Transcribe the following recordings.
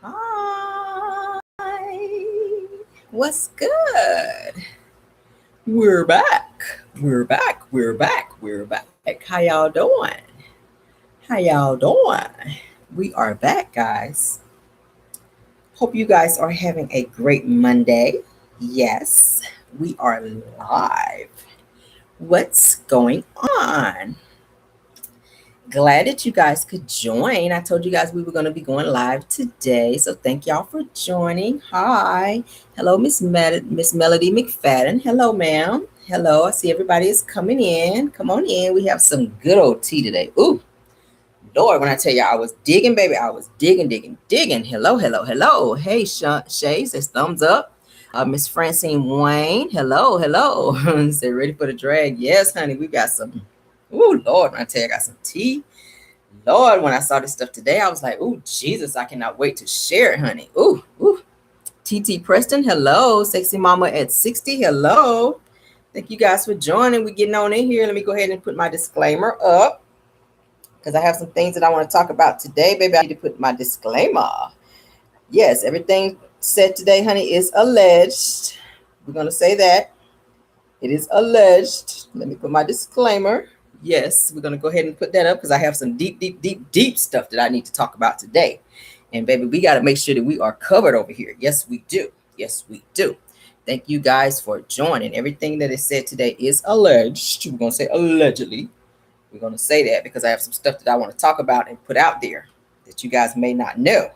Hi, what's good? We're back. We're back. We're back. We're back. How y'all doing? How y'all doing? We are back, guys. Hope you guys are having a great Monday. Yes, we are live. What's going on? Glad that you guys could join. I told you guys we were going to be going live today, so thank y'all for joining. Hi, hello, Miss Melody McFadden. Hello, ma'am. Hello. I see everybody is coming in. Come on in. We have some good old tea today. Ooh, Lord, when I tell you I was digging, baby, I was digging. Hello, hello, hello. Hey, Shay says thumbs up. Miss Francine Wayne. Hello, hello. Say ready for the drag? Yes, honey. We got some. Ooh, Lord, when I tell you I got some tea. Lord, when I saw this stuff today, I was like, ooh, Jesus, I cannot wait to share it, honey. Ooh. TT Preston, hello. Sexy Mama at 60, hello. Thank you guys for joining. We're getting on in here. Let me go ahead and put my disclaimer up because I have some things that I want to talk about today. Baby, I need to put my disclaimer. Yes, everything said today, honey, is alleged. We're going to say that. It is alleged. Let me put my disclaimer. Yes, we're going to go ahead and put that up because I have some deep stuff that I need to talk about today. And baby, we got to make sure that we are covered over here. Yes, we do. Yes, we do. Thank you guys for joining. Everything that is said today is alleged. We're going to say allegedly. We're going to say that because I have some stuff that I want to talk about and put out there that you guys may not know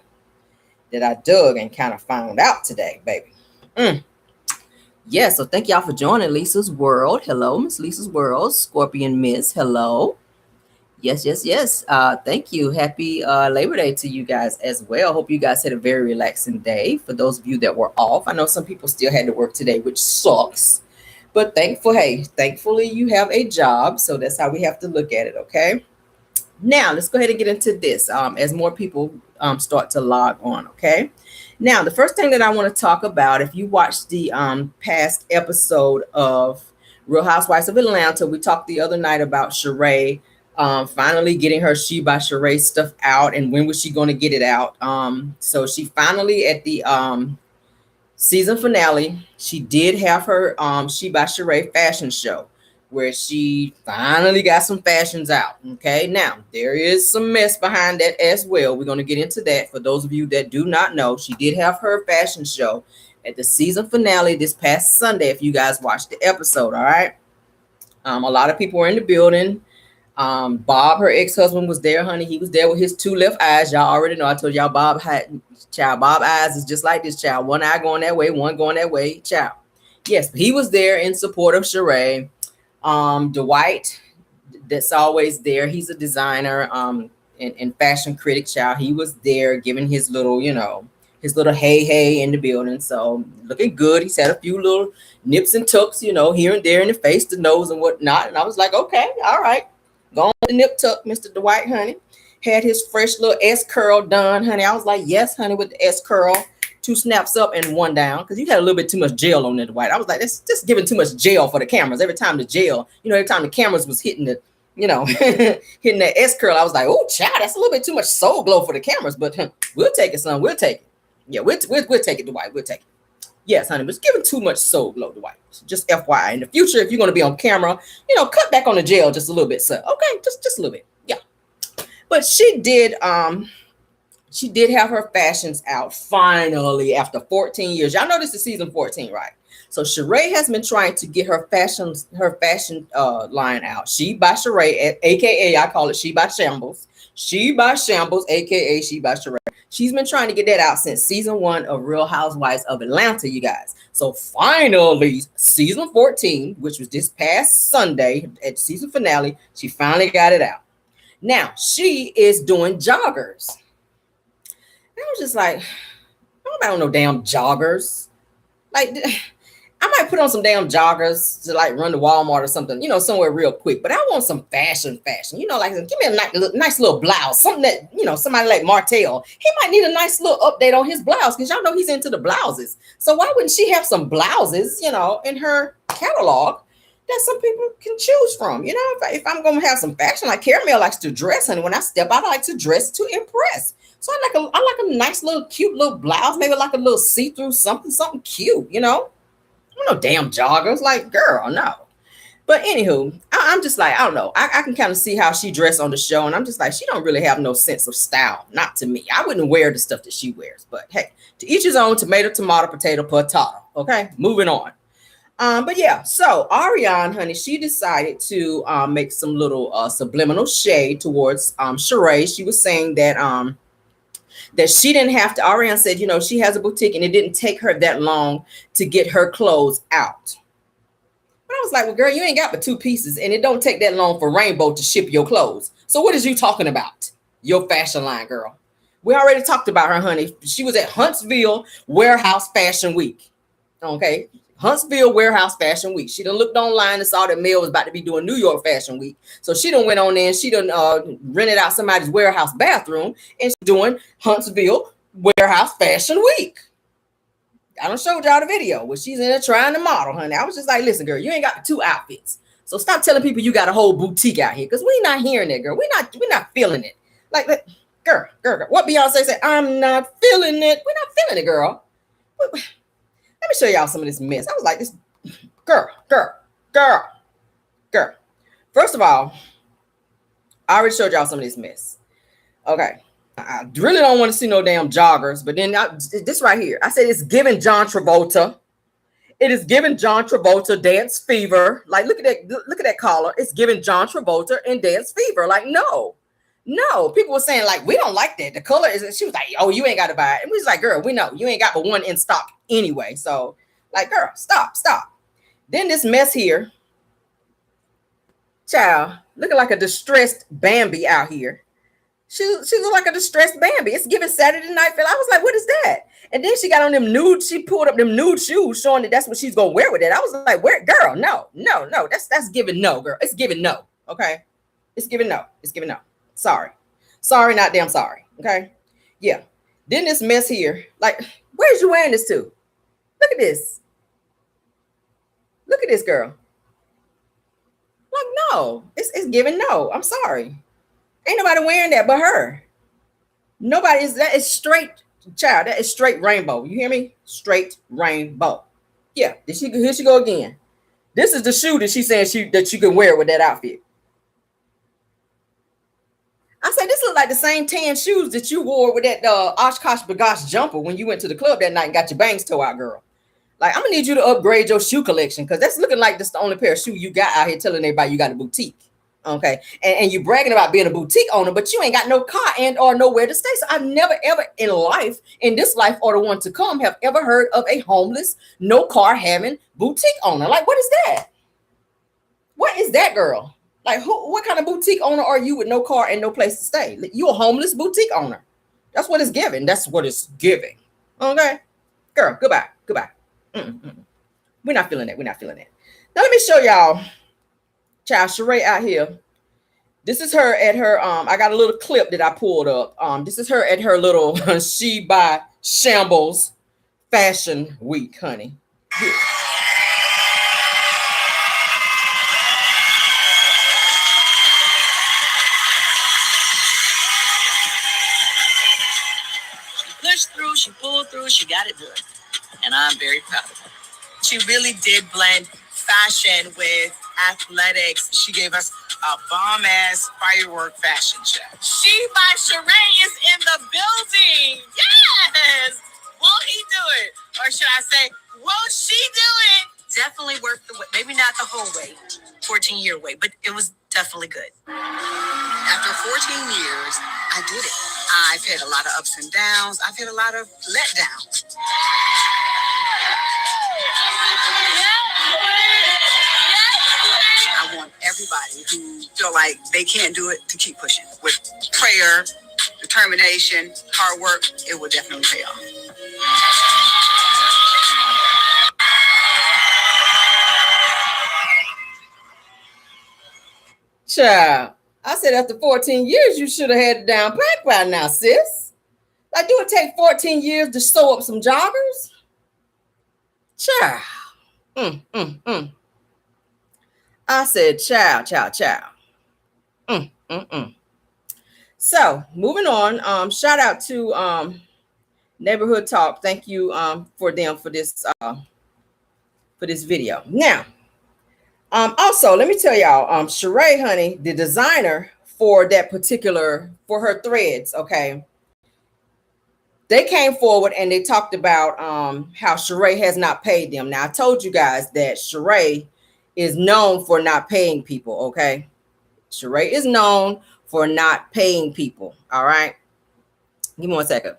that I dug and kind of found out today, baby. Yeah, so thank y'all for joining Lisa's World. Hello, Miss Lisa's World. Scorpion Miss, hello. Yes. Thank you. Happy Labor Day to you guys as well. Hope you guys had a very relaxing day. For those of you that were off, I know some people still had to work today, which sucks. But thankfully you have a job. So that's how we have to look at it, okay? Now, let's go ahead and get into this as more people start to log on, okay? Now, the first thing that I want to talk about, if you watched the past episode of Real Housewives of Atlanta, we talked the other night about Shereé finally getting her She by Shereé stuff out, and when was she going to get it out? So she finally, at the season finale, she did have her She by Shereé fashion show where she finally got some fashions out. Okay, now there is some mess behind that as well. We're going to get into that. For those of you that do not know, she did have her fashion show at the season finale this past Sunday, if you guys watched the episode. All right, a lot of people were in the building. Bob, her ex-husband, was there, honey. He was there with his two left eyes. Y'all already know. I told y'all Bob eyes is just like this, child. One eye going that way, one going that way, child. Yes, he was there in support of Shereé. Dwight, that's always there. He's a designer and fashion critic, child. He was there giving his little, his little hey in the building. So looking good. He's had a few little nips and tucks, here and there in the face, the nose and whatnot. And I was like, okay, all right. Go on with the nip tuck, Mr. Dwight, honey. Had his fresh little S curl done, honey. I was like, yes, honey, with the S curl. 2 snaps up and 1 down, because you had a little bit too much gel on that Dwight. I was like, that's just giving too much gel for the cameras. Every time the gel, every time the cameras was hitting the, hitting that S curl, I was like, oh, child, that's a little bit too much soul glow for the cameras. But we'll take it, son. We'll take it. Yeah, we'll take it, Dwight. We'll take it. Yes, honey, but it's giving too much soul glow, Dwight. So just FYI, in the future, if you're going to be on camera, cut back on the gel just a little bit, sir. Okay, just a little bit. Yeah. But she did have her fashions out finally after 14 years. Y'all know this is season 14, right? So Shereé has been trying to get her fashion line out. She by Shereé, aka I call it She by Shambles. She by Shambles, aka She by Shereé. She's been trying to get that out since season 1 of Real Housewives of Atlanta, you guys. So finally, season 14, which was this past Sunday at season finale, she finally got it out. Now she is doing joggers. I was just like, nobody on no damn joggers. Like, I might put on some damn joggers to like run to Walmart or something, somewhere real quick. But I want some fashion. Like give me a nice little blouse, something that, somebody like Martel, he might need a nice little update on his blouse because y'all know he's into the blouses. So why wouldn't she have some blouses, in her catalog that some people can choose from. You know, if I'm gonna have some fashion, like Caramel likes to dress, and when I step out, I like to dress to impress. So I like a nice little cute little blouse, maybe like a little see-through something cute, you know. No damn joggers, like girl, no. But anywho, I'm just like, I don't know. I can kind of see how she dressed on the show, and I'm just like, she don't really have no sense of style. Not to me. I wouldn't wear the stuff that she wears. But hey, to each his own. Tomato, tomato, potato, potato. Okay, moving on. But yeah, so Arionne, honey, she decided to make some little subliminal shade towards Shereé. She was saying that she didn't have to. Arionne said, you know, she has a boutique and it didn't take her that long to get her clothes out. But I was like, well, girl, you ain't got but 2 pieces, and it don't take that long for Rainbow to ship your clothes. So what is you talking about? Your fashion line, girl. We already talked about her, honey. She was at Huntsville Warehouse Fashion Week. Okay. Huntsville Warehouse Fashion Week. She done looked online and saw that Mel was about to be doing New York Fashion Week. So she done went on there and she done rented out somebody's warehouse bathroom, and she's doing Huntsville Warehouse Fashion Week. I done showed y'all the video where she's in there trying to model, honey. I was just like, listen, girl, you ain't got 2 outfits. So stop telling people you got a whole boutique out here, because we not hearing that, girl. We're not feeling it. Like, girl. What Beyonce said, I'm not feeling it. We're not feeling it, girl. Let me show y'all some of this mess. I was like, this girl. First of all, I already showed y'all some of this mess. Okay. I really don't want to see no damn joggers, but then this right here, I said it's giving John Travolta. It is giving John Travolta Dance Fever. Like, look at that collar. It's giving John Travolta and Dance Fever. Like, no. People were saying like, we don't like that. The color is. She was like, oh, you ain't got to buy it. And we was like, girl, we know you ain't got but 1 in stock anyway. So, like, girl, stop. Then this mess here, child, looking like a distressed Bambi out here. She looked like a distressed Bambi. It's giving Saturday Night Fever. I was like, what is that? And then she got on them nude. She pulled up them nude shoes, showing that that's what she's gonna wear with it. I was like, where, girl? No. That's giving no, girl. It's giving no. Okay, it's giving no. Sorry, not damn sorry. Okay, yeah. Then this mess here. Like, where's you wearing this to? Look at this. Look at this, girl. Like, no. It's giving no. I'm sorry. Ain't nobody wearing that but her. Nobody is. That is straight, child. That is straight rainbow. You hear me? Straight rainbow. Yeah. Here she go again. This is the shoe that she's saying that you can wear with that outfit. I said, this looks like the same tan shoes that you wore with that Oshkosh Bagosh jumper when you went to the club that night and got your bangs tore out, girl. Like, I'm gonna need you to upgrade your shoe collection, because that's looking like this the only pair of shoes you got out here telling everybody you got a boutique. Okay, and you bragging about being a boutique owner, but you ain't got no car and or nowhere to stay. So I've never ever in this life or the one to come, have ever heard of a homeless, no car having boutique owner. Like, what is that? What is that, girl? Like, what kind of boutique owner are you with no car and no place to stay? You a homeless boutique owner. That's what it's giving. Okay, girl, goodbye. We're not feeling that. Now let me show y'all. Child, Shereé out here. This is her at her. I got a little clip that I pulled up. This is her at her little She by Shambles Fashion Week, honey. Here. She pushed through, she pulled through, she got it done. And I'm very proud of her. She really did blend fashion with athletics. She gave us a bomb-ass firework fashion show. She by Sheree is in the building. Yes! Won't he do it? Or should I say, won't she do it? Definitely worth the wait. Maybe not the whole wait, 14-year wait, but it was definitely good. After 14 years, I did it. I've had a lot of ups and downs. I've had a lot of letdowns. I want everybody who feel like they can't do it to keep pushing. With prayer, determination, hard work, it will definitely pay off. Child, I said after 14 years, you should have had it down pat by now, sis. Like, do it take 14 years to sew up some joggers? Child. I said, child. So moving on, shout out to Neighborhood Talk. Thank you for them for this video. Now, also let me tell y'all, Shereé, honey, the designer for that particular, for her threads, okay, they came forward and they talked about how Shereé has not paid them. Now, I told you guys that Shereé is known for not paying people, okay? Shereé is known for not paying people, all right? Give me one second.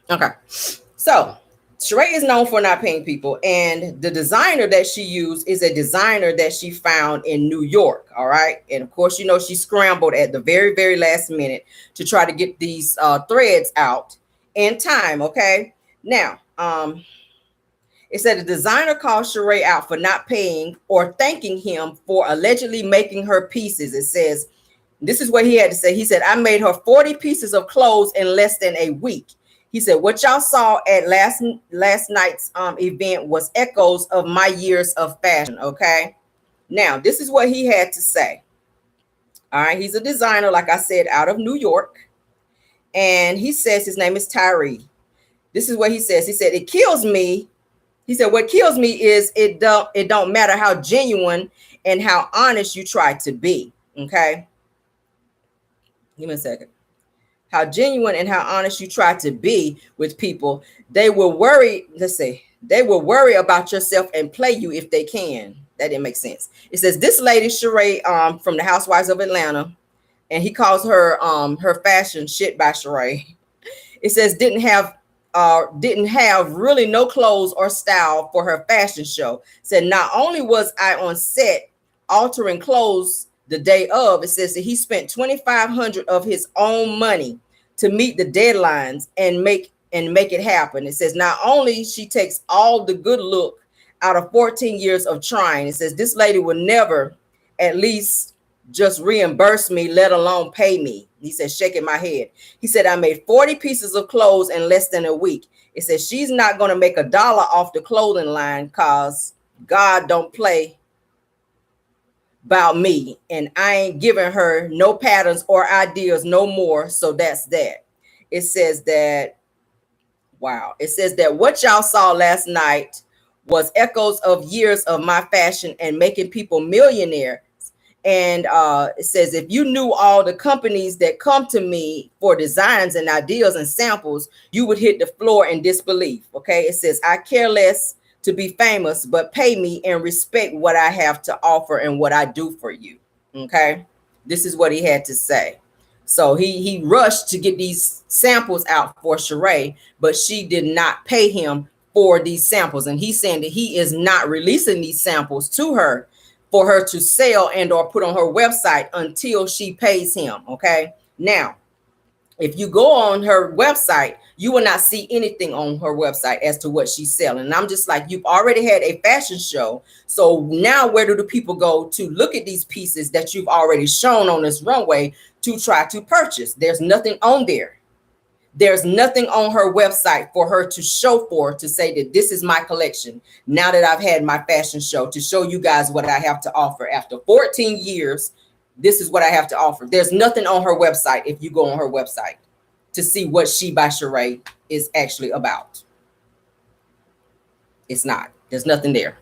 Okay, so Shereé is known for not paying people, and the designer that she used is a designer that she found in New York, all right? And of course, you know, she scrambled at the very, very last minute to try to get these threads out in time, okay? Now, it said the designer called Shereé out for not paying or thanking him for allegedly making her pieces. It says, this is what he had to say. He said, I made her 40 pieces of clothes in less than a week. He said, what y'all saw at last night's event was echoes of my years of fashion, okay? Now, this is what he had to say. All right, he's a designer, like I said, out of New York. And he says his name is Tyree. This is what he says. He said, it kills me. He said, what kills me is it don't matter how genuine and how honest you try to be, okay? Give me a second. How genuine and how honest you try to be with people, they will worry. Let's say they will worry about yourself and play you if they can. That didn't make sense. It says this lady Shereé from the Housewives of Atlanta, and he calls her her fashion shit by Shereé. It says didn't have really no clothes or style for her fashion show. Said not only was I on set altering clothes the day of, it says that he spent $2,500 of his own money to meet the deadlines and make it happen. It says not only she takes all the good look out of 14 years of trying. It says this lady will never at least just reimburse me, let alone pay me. He said, shaking my head. He said, I made 40 pieces of clothes in less than a week. It says she's not going to make $1 off the clothing line because God don't play about me, and I ain't giving her no patterns or ideas no more. So that's that. It says that, wow. It says that what y'all saw last night was echoes of years of my fashion and making people millionaires. And it says, if you knew all the companies that come to me for designs and ideas and samples, you would hit the floor in disbelief. Okay. It says, I care less to be famous, but pay me and respect what I have to offer and what I do for you. Okay. This is what he had to say. So he rushed to get these samples out for Shereé, but she did not pay him for these samples. And he's saying that he is not releasing these samples to her for her to sell and or put on her website until she pays him. Okay. Now, if you go on her website, you will not see anything on her website as to what she's selling. And I'm just like, you've already had a fashion show. So now where do the people go to look at these pieces that you've already shown on this runway to try to purchase? There's nothing on there. There's nothing on her website for her to show for, to say that this is my collection. Now that I've had my fashion show to show you guys what I have to offer after 14 years, this is what I have to offer. There's nothing on her website if you go on her website to see what She by Shereé is actually about. It's not. There's nothing there.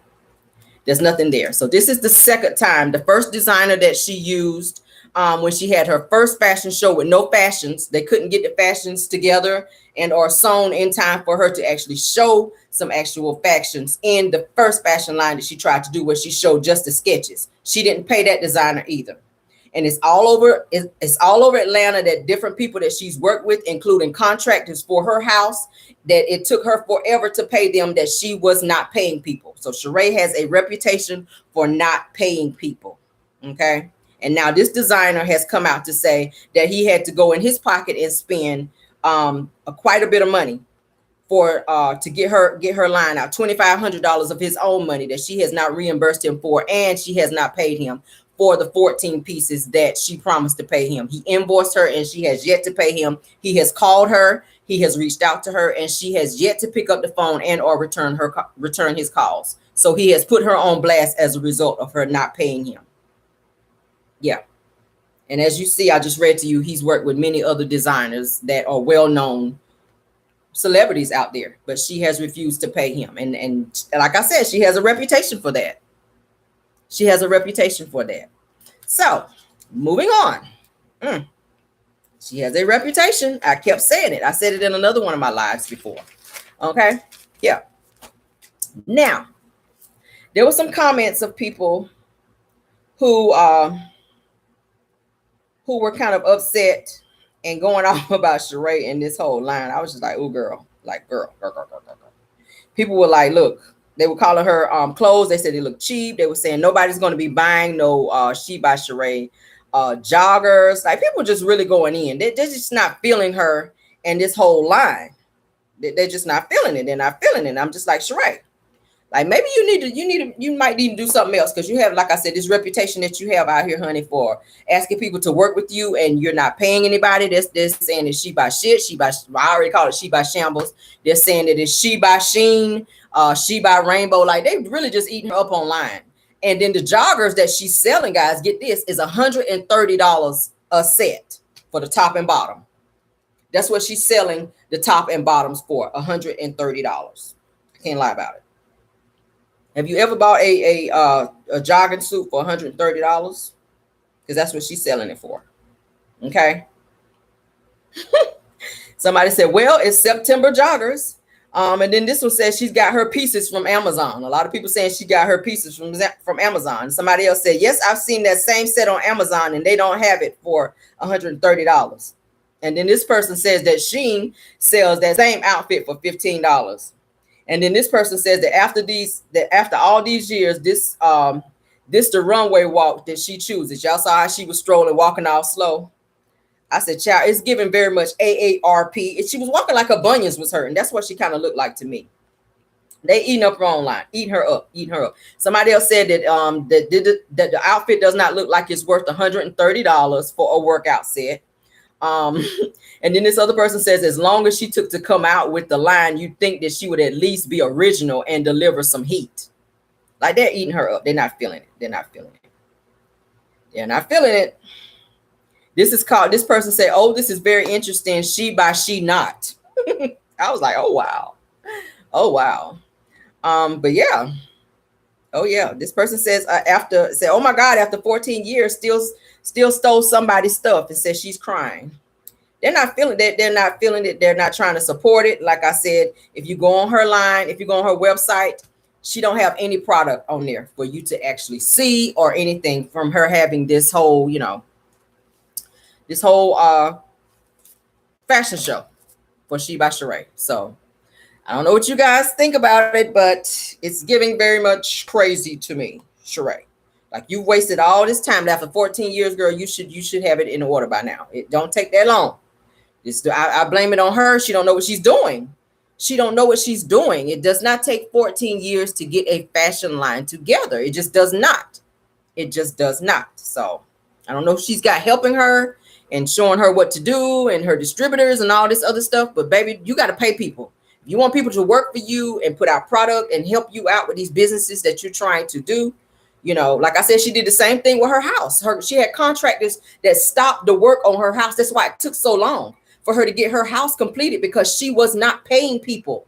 There's nothing there. So this is the second time. The first designer that she used when she had her first fashion show with no fashions, they couldn't get the fashions together and or sewn in time for her to actually show some actual fashions in the first fashion line that she tried to do, where she showed just the sketches. She didn't pay that designer either. And it's all over. It's all over Atlanta that different people that she's worked with, including contractors for her house, that it took her forever to pay them, that she was not paying people. So Shereé has a reputation for not paying people. Okay. And now this designer has come out to say that he had to go in his pocket and spend quite a bit of money for to get her line out, $2,500 of his own money that she has not reimbursed him for, and she has not paid him for the 14 pieces that she promised to pay him. He invoiced her and she has yet to pay him. He has called her. He has reached out to her, and she has yet to pick up the phone and or return his calls. So he has put her on blast as a result of her not paying him. Yeah. And as you see, I just read to you, he's worked with many other designers that are well-known celebrities out there, but she has refused to pay him. And like I said, she has a reputation for that. She has a reputation for that. So moving on. She has a reputation. I kept saying it. I said it in another one of my lives before. Okay. Yeah. Now, there were some comments of people who were kind of upset and going off about Shereé and this whole line. I was just like, oh, girl. Like, girl. People were like, look, they were calling her clothes. They said they look cheap. They were saying nobody's going to be buying no She by Shereé joggers. Like, people just really going in. They're just not feeling her and this whole line. They're just not feeling it. They're not feeling it. I'm just like, Shereé, like, maybe you might need to do something else, because you have, like I said, this reputation that you have out here, honey, for asking people to work with you and you're not paying anybody. They're saying it's she by shit, I already call it she by shambles. They're saying that it's she by sheen, she by rainbow. Like, they really just eating her up online. And then the joggers that she's selling, guys, get this, is $130 a set for the top and bottom. That's what she's selling the top and bottoms for, $130. I can't lie about it. Have you ever bought a jogging suit for $130? Because that's what she's selling it for. Okay. Somebody said, well, it's September joggers. And then this one says she's got her pieces from Amazon. A lot of people saying she got her pieces from Amazon. Somebody else said, yes, I've seen that same set on Amazon and they don't have it for $130. And then this person says that Shein sells that same outfit for $15. And then this person says that after all these years, this the runway walk that she chooses. Y'all saw how she was strolling, walking all slow. I said, child, it's giving very much AARP. She was walking like her bunions was hurting. That's what she kind of looked like to me. They eating up her online, eating her up. Somebody else said that that the outfit does not look like it's worth $130 for a workout set. And then this other person says, as long as she took to come out with the line, you'd think that she would at least be original and deliver some heat. Like, they're eating her up. They're not feeling it. They're not feeling it. This person said, oh, this is very interesting. She by she not. I was like, oh, wow. But yeah. Oh, yeah. This person says, oh my God, after 14 years, still stole somebody's stuff, and says she's crying. They're not feeling that. They're not feeling it. They're not trying to support it. Like I said, if you go on her line, if you go on her website, she don't have any product on there for you to actually see or anything from her having this whole, fashion show for She by Shereé. So I don't know what you guys think about it, but it's giving very much crazy to me, Shereé. Like, you've wasted all this time. After 14 years, girl, you should have it in order by now. It don't take that long. I blame it on her. She don't know what she's doing. It does not take 14 years to get a fashion line together. It just does not. So I don't know if she's got helping her and showing her what to do and her distributors and all this other stuff. But baby, you got to pay people. If you want people to work for you and put out product and help you out with these businesses that you're trying to do, like I said, she did the same thing with her house. She had contractors that stopped the work on her house. That's why it took so long for her to get her house completed, because she was not paying people.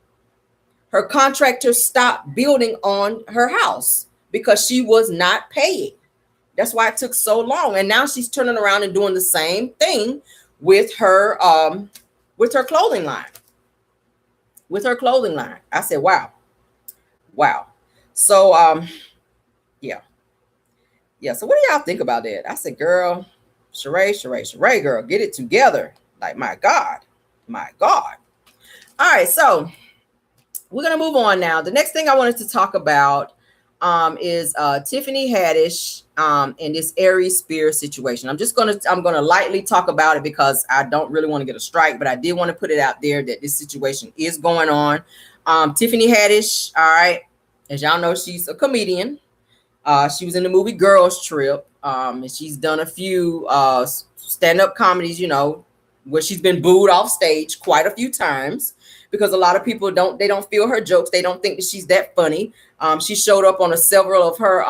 Her contractors stopped building on her house because she was not paying. That's why it took so long. And now she's turning around and doing the same thing with her clothing line. I said, wow. So yeah. So what do y'all think about that? I said, girl, Shereé, girl, get it together. Like, my God. All right, so we're gonna move on now. The next thing I wanted to talk about is Tiffany Haddish and this Aries Spears situation. I'm gonna lightly talk about it because I don't really want to get a strike, but I did want to put it out there that this situation is going on. Tiffany Haddish, all right, as y'all know, she's a comedian. She was in the movie Girls Trip, and she's done a few stand-up comedies, where she's been booed off stage quite a few times because a lot of people don't feel her jokes. They don't think that she's that funny. She showed up on several of her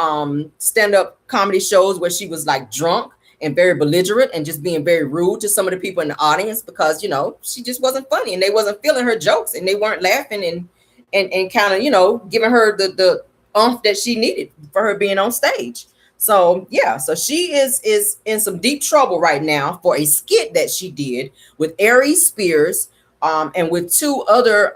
stand-up comedy shows where she was like drunk and very belligerent and just being very rude to some of the people in the audience because, you know, she just wasn't funny and they wasn't feeling her jokes and they weren't laughing and kind of, you know, giving her the oomph that she needed for her being on stage. So yeah, so she is in some deep trouble right now for a skit that she did with Aries Spears and with two other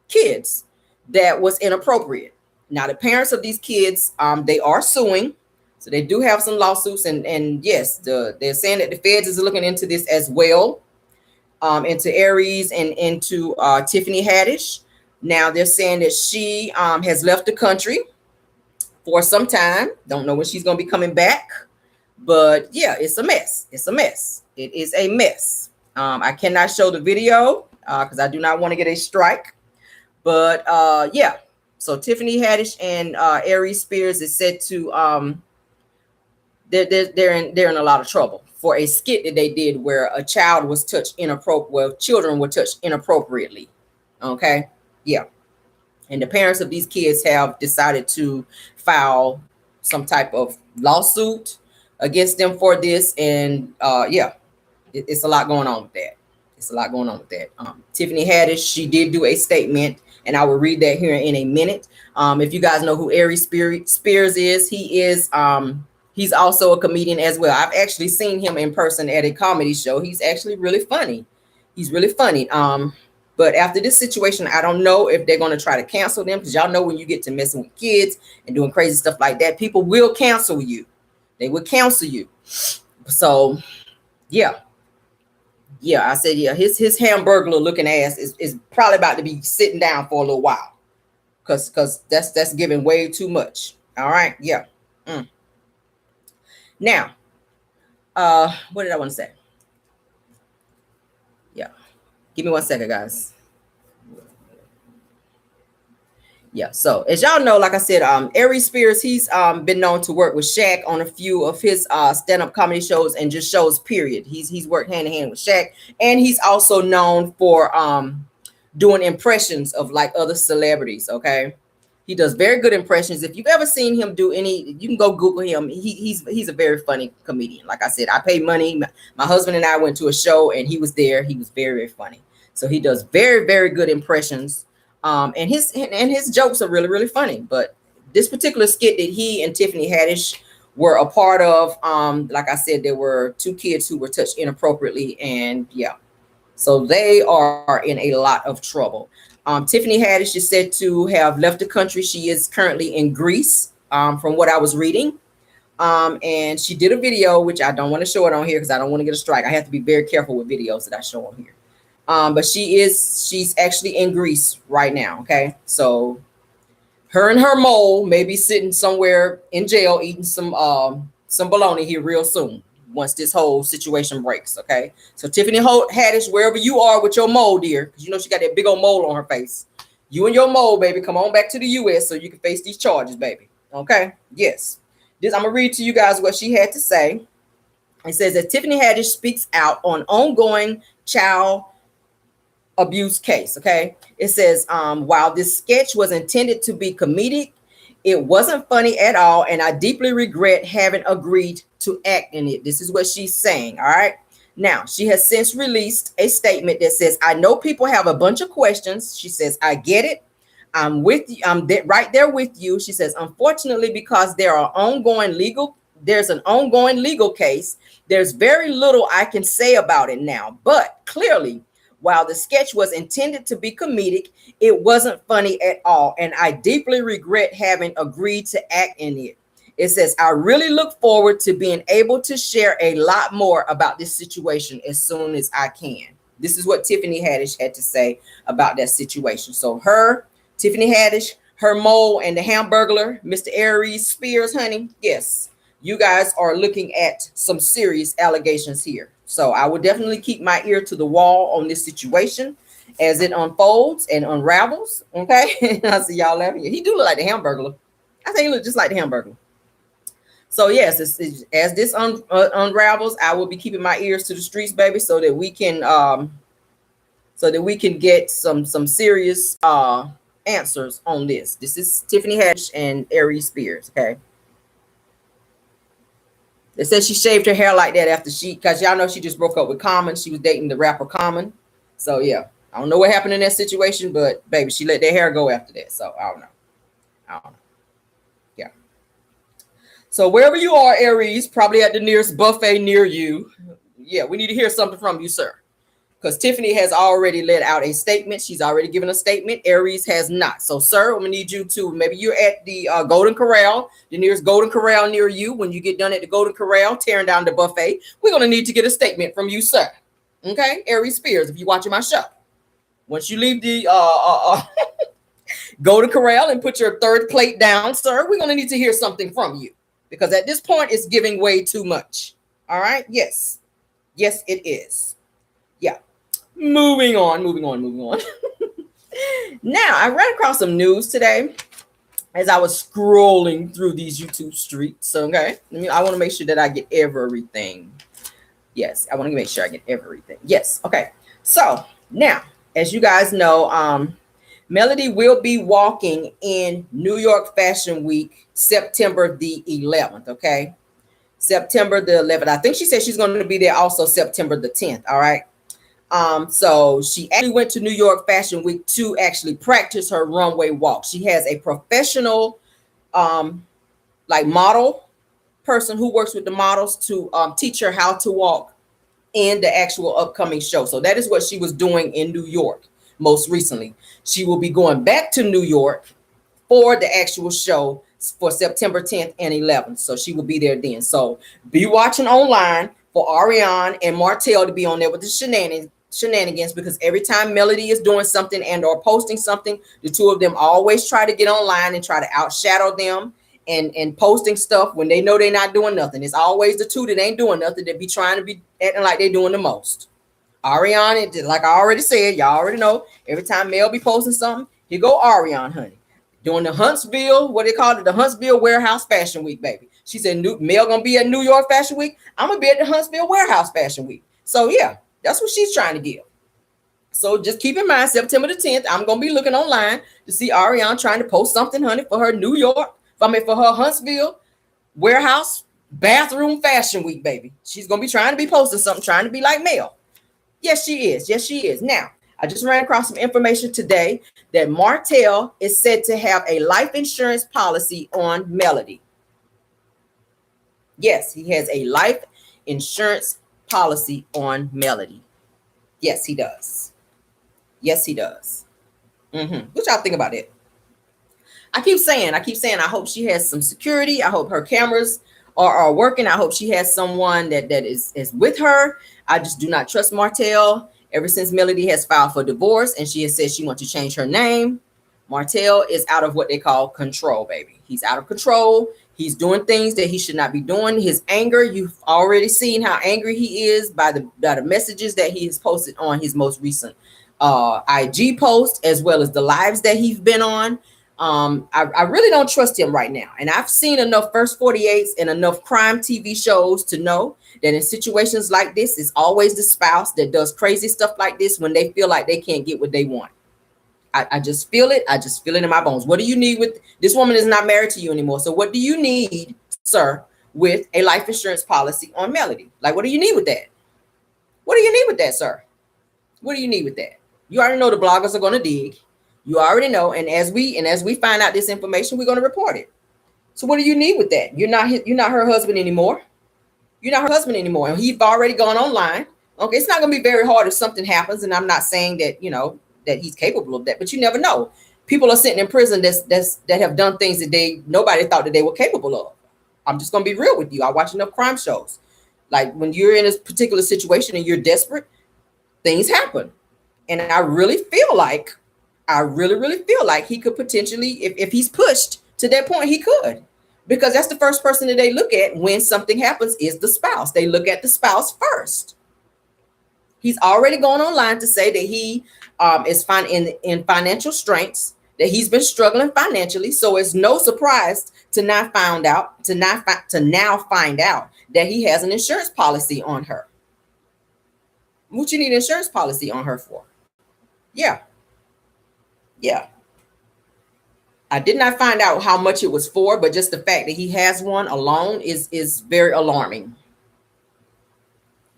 kids that was inappropriate. Now the parents of these kids, they are suing. So they do have some lawsuits, and yes, they're saying that the feds is looking into this as well, into Aries and into Tiffany Haddish. Now they're saying that she has left the country for some time. Don't know when she's going to be coming back, but yeah, it's a mess. It's a mess. It is a mess. I cannot show the video because I do not want to get a strike. But yeah, so Tiffany Haddish and Aries Spears is said to they're in a lot of trouble for a skit that they did where a child was touched inappropriately. Well, children were touched inappropriately. Okay, yeah, and the parents of these kids have decided to file some type of lawsuit against them for this, and yeah, it's a lot going on with that. It's a lot going on with that. Tiffany Haddish, she did do a statement, and I will read that here in a minute. If you guys know who Aries Spears is, he is he's also a comedian as well. I've actually seen him in person at a comedy show. He's actually really funny. He's really funny. But after this situation, I don't know if they're going to try to cancel them, because y'all know when you get to messing with kids and doing crazy stuff like that, people will cancel you. They will cancel you. So yeah. Yeah, I said, yeah, his hamburglar looking ass is probably about to be sitting down for a little while. Cause that's giving way too much. All right, yeah. Now, what did I want to say? Yeah, give me 1 second, guys. Yeah, so as y'all know, like I said, Aries Spears, he's been known to work with Shaq on a few of his stand-up comedy shows and just shows, period. He's worked hand-in-hand with Shaq, and he's also known for doing impressions of like other celebrities, okay? He does very good impressions. If you've ever seen him do any, you can go Google him. He's a very funny comedian. Like I said, I paid money. My husband and I went to a show, and he was there. He was very, very funny. So he does very, very good impressions. And his jokes are really, really funny. But this particular skit that he and Tiffany Haddish were a part of, like I said, there were two kids who were touched inappropriately, and yeah, so they are in a lot of trouble. Tiffany Haddish is said to have left the country. She is currently in Greece, from what I was reading. And she did a video, which I don't want to show it on here because I don't want to get a strike. I have to be very careful with videos that I show on here. But she's actually in Greece right now. Okay, so her and her mole may be sitting somewhere in jail eating some bologna here real soon once this whole situation breaks. Okay, so Tiffany Haddish, wherever you are with your mole, dear, because you know she got that big old mole on her face. You and your mole, baby, come on back to the U.S. so you can face these charges, baby. Okay, yes. I'm gonna read to you guys what she had to say. It says that Tiffany Haddish speaks out on ongoing child abuse case. Okay, it says while this sketch was intended to be comedic, it wasn't funny at all, and I deeply regret having agreed to act in it. This is what she's saying. All right, now she has since released a statement that says, I know people have a bunch of questions. She says, I get it. I'm with you. I'm right there with you. She says, unfortunately, because there's an ongoing legal case, there's very little I can say about it now. But clearly, while the sketch was intended to be comedic, it wasn't funny at all, and I deeply regret having agreed to act in it. It says, I really look forward to being able to share a lot more about this situation as soon as I can. This is what Tiffany Haddish had to say about that situation. So Tiffany Haddish, her mole, and the hamburglar, Mr. Aries Spears, honey, yes, you guys are looking at some serious allegations here. So I will definitely keep my ear to the wall on this situation as it unfolds and unravels. Okay. I see y'all laughing. He do look like the hamburglar. I think he look just like the hamburglar. So yes, as this unravels, I will be keeping my ears to the streets, baby, so that we can get some serious answers on this. This is Tiffany Haddish and Aries Spears. Okay. They said she shaved her hair like that after because y'all know she just broke up with Common. She was dating the rapper Common. So yeah, I don't know what happened in that situation, but baby, she let that hair go after that. So I don't know. Yeah. So wherever you are, Aries, probably at the nearest buffet near you. Yeah, we need to hear something from you, sir. Because Tiffany has already let out a statement. She's already given a statement. Aries has not. So, sir, I'm going to need you to, maybe you're at the Golden Corral, the nearest Golden Corral near you. When you get done at the Golden Corral, tearing down the buffet, we're going to need to get a statement from you, sir. Okay? Aries Spears, if you're watching my show. Once you leave the Golden Corral and put your third plate down, sir, we're going to need to hear something from you. Because at this point, it's giving way too much. All right? Yes. Yes, it is. Yeah. Moving on. Now, I ran across some news today as I was scrolling through these YouTube streets. Okay. I want to make sure that I get everything. Yes, I want to make sure I get everything. Yes. Okay. So now, as you guys know, Melody will be walking in New York Fashion Week, September the 11th. Okay. September the 11th. I think she said she's going to be there also September the 10th. All right. So she actually went to New York Fashion Week to actually practice her runway walk. She has a professional, like model person who works with the models to teach her how to walk in the actual upcoming show. So that is what she was doing in New York most recently. She will be going back to New York for the actual show for September 10th and 11th. So she will be there then. So be watching online for Arionne and Martel to be on there with the shenanigans, because every time Melody is doing something and or posting something, the two of them always try to get online and try to outshadow them and posting stuff when they know they're not doing nothing. It's always the two that ain't doing nothing that be trying to be acting like they're doing the most. Arionne, like I already said, y'all already know, every time Mel be posting something, here go Arionne, honey. During the Huntsville, what they call it, the Huntsville Warehouse Fashion Week, baby. She said, Mel gonna be at New York Fashion Week. I'm gonna be at the Huntsville Warehouse Fashion Week. So yeah, that's what she's trying to give. So just keep in mind, September the 10th, I'm gonna be looking online to see Arionne trying to post something, honey, for her New York, for her Huntsville Warehouse Bathroom Fashion Week, baby. She's gonna be trying to be posting something, trying to be like Mel. Yes, she is. Yes, she is. Now, I just ran across some information today that Martel is said to have a life insurance policy on Melody. Yes, he has a life insurance policy on Melody. Yes, he does. Yes, he does. What y'all think about it? I keep saying, I hope she has some security. I hope her cameras are working. I hope she has someone that is with her. I just do not trust Martel. Ever since Melody has filed for divorce and she has said she wants to change her name, Martel is out of what they call control, baby. He's out of control. He's doing things that he should not be doing. His anger, you've already seen how angry he is by the messages that he has posted on his most recent IG post, as well as the lives that he's been on. I really don't trust him right now. And I've seen enough First 48s and enough crime TV shows to know that in situations like this, it's always the spouse that does crazy stuff like this when they feel like they can't get what they want. I just feel it. I just feel it in my bones. What do you need with this woman is not married to you anymore? So what do you need, sir, with a life insurance policy on Melody? Like, what do you need with that? What do you need with that, sir? What do you need with that? You already know the bloggers are going to dig. You already know. And as we find out this information, we're going to report it. So what do you need with that? You're not her husband anymore. You're not her husband anymore. And he's already gone online. Okay. It's not going to be very hard if something happens. And I'm not saying that, that he's capable of that, but you never know. People are sitting in prison that have done things that nobody thought that they were capable of. I'm just going to be real with you. I watch enough crime shows. Like when you're in a particular situation and you're desperate, things happen. And I really feel like he could potentially, if he's pushed to that point, he could, because that's the first person that they look at when something happens is the spouse. They look at the spouse first. He's already gone online to say that he is in financial straits that he's been struggling financially. So it's no surprise to now find out that he has an insurance policy on her. What you need an insurance policy on her for? Yeah. I did not find out how much it was for, but just the fact that he has one alone is very alarming.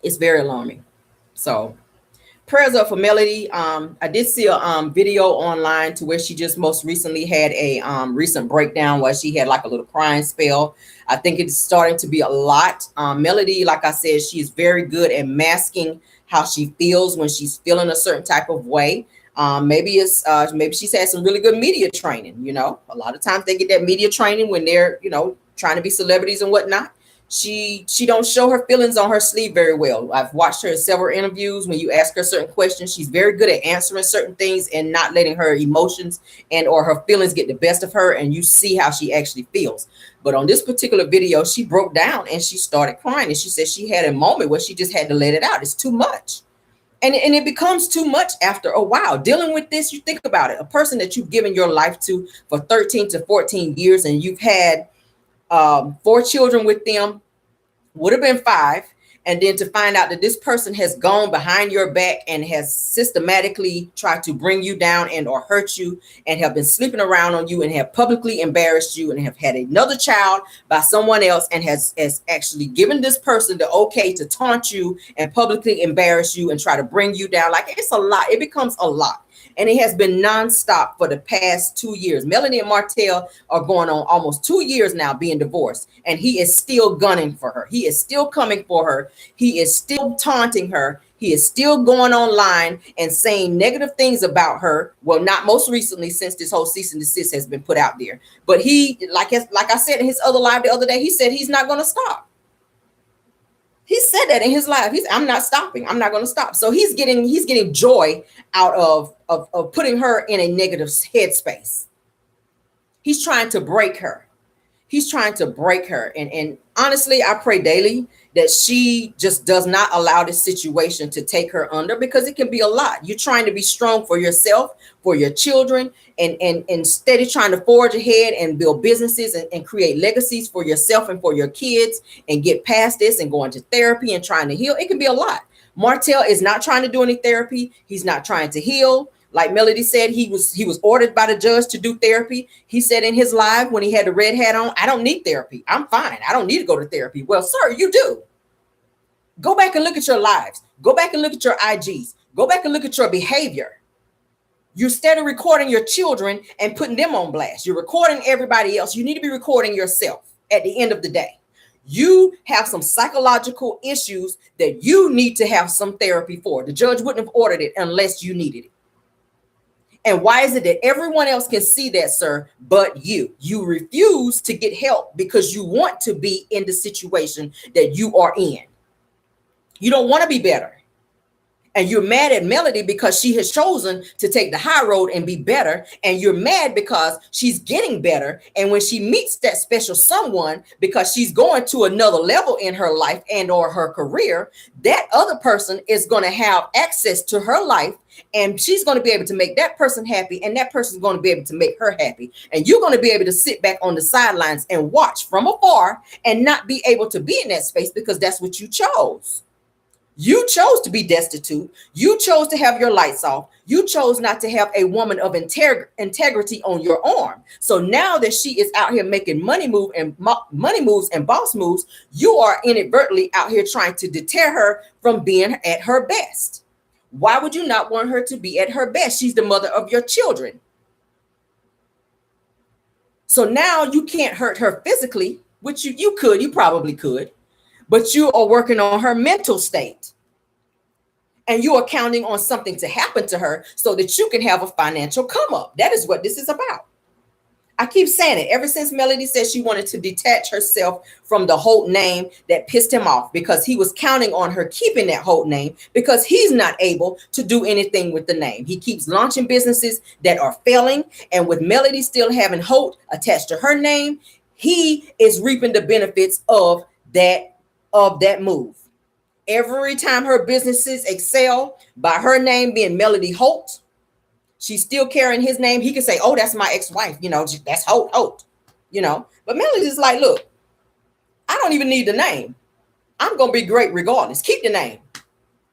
It's very alarming. So prayers up for Melody. I did see a video online to where she just most recently had a recent breakdown where she had like a little crying spell. I think it's starting to be a lot. Melody, like I said, she's very good at masking how she feels when she's feeling a certain type of way. Maybe she's had some really good media training. You know, a lot of times they get that media training when they're, you know, trying to be celebrities and whatnot. She don't show her feelings on her sleeve very well. I've watched her in several interviews. When you ask her certain questions, she's very good at answering certain things and not letting her emotions and or her feelings get the best of her, and you see how she actually feels. But on this particular video, she broke down and she started crying, and she said she had a moment where she just had to let it out. It's too much. And it becomes too much after a while. Dealing with this, you think about it, a person that you've given your life to for 13 to 14 years, and you've had 4 children with them, would have been 5. And then to find out that this person has gone behind your back and has systematically tried to bring you down and or hurt you and have been sleeping around on you and have publicly embarrassed you and have had another child by someone else and has actually given this person the okay to taunt you and publicly embarrass you and try to bring you down. Like, it's a lot. It becomes a lot. And it has been nonstop for the past 2 years. Melanie and Martel are going on almost 2 years now being divorced. And he is still gunning for her. He is still coming for her. He is still taunting her. He is still going online and saying negative things about her. Well, not most recently since this whole cease and desist has been put out there. But he, like I said in his other live the other day, he said he's not going to stop. He said that in his life. I'm not stopping. I'm not going to stop. So he's getting joy out of putting her in a negative headspace. He's trying to break her. He's trying to break her. And honestly, I pray daily that she just does not allow this situation to take her under, because it can be a lot. You're trying to be strong for yourself, for your children, and steady trying to forge ahead and build businesses and create legacies for yourself and for your kids and get past this and going to therapy and trying to heal. It can be a lot. Martel is not trying to do any therapy. He's not trying to heal. Like Melody said, he was ordered by the judge to do therapy. He said in his live when he had the red hat on, I don't need therapy. I'm fine. I don't need to go to therapy. Well, sir, you do. Go back and look at your lives. Go back and look at your IGs. Go back and look at your behavior. You're steady recording your children and putting them on blast. You're recording everybody else. You need to be recording yourself at the end of the day. You have some psychological issues that you need to have some therapy for. The judge wouldn't have ordered it unless you needed it. And why is it that everyone else can see that, sir, but you? You refuse to get help because you want to be in the situation that you are in. You don't want to be better. And you're mad at Melody because she has chosen to take the high road and be better. And you're mad because she's getting better. And when she meets that special someone, because she's going to another level in her life and or her career, that other person is going to have access to her life. And she's going to be able to make that person happy. And that person's going to be able to make her happy. And you're going to be able to sit back on the sidelines and watch from afar and not be able to be in that space because that's what you chose. You chose to be destitute. You chose to have your lights off. You chose not to have a woman of integrity on your arm. So now that she is out here making money moves and boss moves, you are inadvertently out here trying to deter her from being at her best. Why would you not want her to be at her best? She's the mother of your children. So now you can't hurt her physically, which you probably could. But you are working on her mental state. And you are counting on something to happen to her so that you can have a financial come up. That is what this is about. I keep saying it. Ever since Melody said she wanted to detach herself from the Holt name, that pissed him off because he was counting on her keeping that Holt name because he's not able to do anything with the name. He keeps launching businesses that are failing. And with Melody still having Holt attached to her name, he is reaping the benefits of that move. Every time her businesses excel by her name being Melody Holt, She's still carrying his name. He could say, oh, that's my ex-wife. You know, that's Holt, you know. But Melody's like, look, I don't even need the name. I'm going to be great regardless. Keep the name.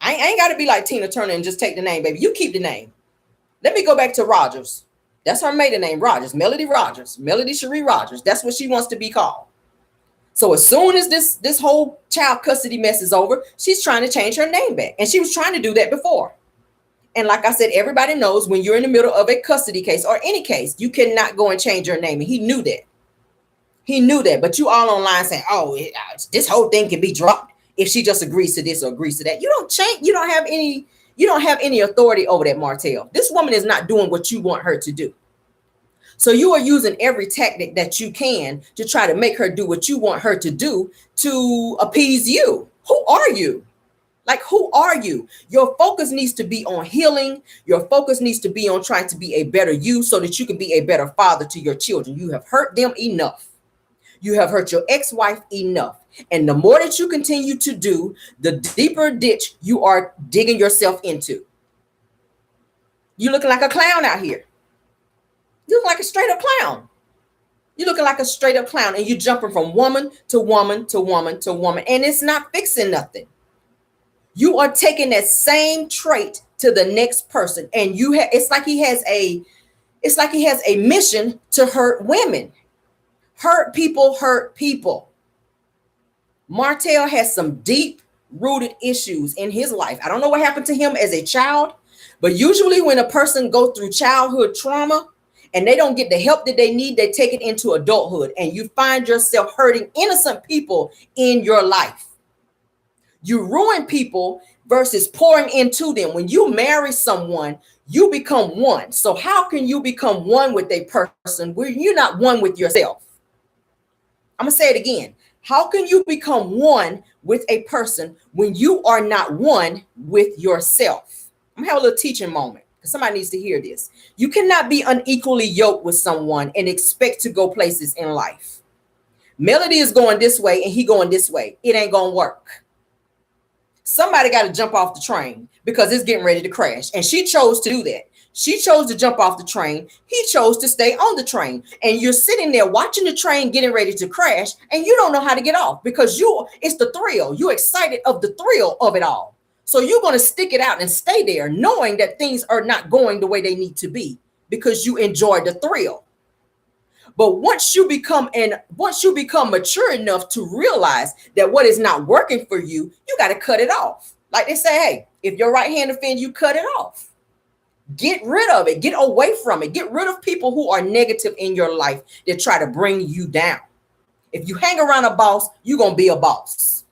I ain't got to be like Tina Turner and just take the name, baby. You keep the name. Let me go back to Rogers. That's her maiden name, Rogers. Melody Rogers. Melody Shereé Rogers. That's what she wants to be called. So as soon as this whole child custody mess is over, she's trying to change her name back. And she was trying to do that before. And like I said, everybody knows when you're in the middle of a custody case or any case, you cannot go and change your name. And he knew that. He knew that. But you all online saying, oh, this whole thing can be dropped if she just agrees to this or agrees to that. You don't change. You don't have any authority over that, Martell. This woman is not doing what you want her to do. So you are using every tactic that you can to try to make her do what you want her to do to appease you. Who are you? Like, who are you? Your focus needs to be on healing. Your focus needs to be on trying to be a better you so that you can be a better father to your children. You have hurt them enough. You have hurt your ex-wife enough. And the more that you continue to do, the deeper ditch you are digging yourself into. You're looking like a clown out here. You look like a straight up clown. You're looking like a straight up clown, and you're jumping from woman to woman to woman to woman, and it's not fixing nothing. You are taking that same trait to the next person, and it's like he has a mission to hurt women. Hurt people, hurt people. Martell has some deep rooted issues in his life. I don't know what happened to him as a child, but usually when a person goes through childhood trauma and they don't get the help that they need, they take it into adulthood, and you find yourself hurting innocent people in your life. You ruin people versus pouring into them. When you marry someone, you become one. So how can you become one with a person where you're not one with yourself? I'm going to say it again. How can you become one with a person when you are not one with yourself? I'm going to have a little teaching moment because somebody needs to hear this. You cannot be unequally yoked with someone and expect to go places in life. Melody is going this way and he going this way. It ain't going to work. Somebody got to jump off the train because it's getting ready to crash. And she chose to do that. She chose to jump off the train. He chose to stay on the train. And you're sitting there watching the train getting ready to crash, and you don't know how to get off because it's the thrill. You're excited of the thrill of it all. So you're going to stick it out and stay there knowing that things are not going the way they need to be because you enjoy the thrill. But once you become mature enough to realize that what is not working for you, you got to cut it off. Like they say, hey, if your right hand offends you, cut it off. Get rid of it. Get away from it. Get rid of people who are negative in your life that try to bring you down. If you hang around a boss, you're going to be a boss.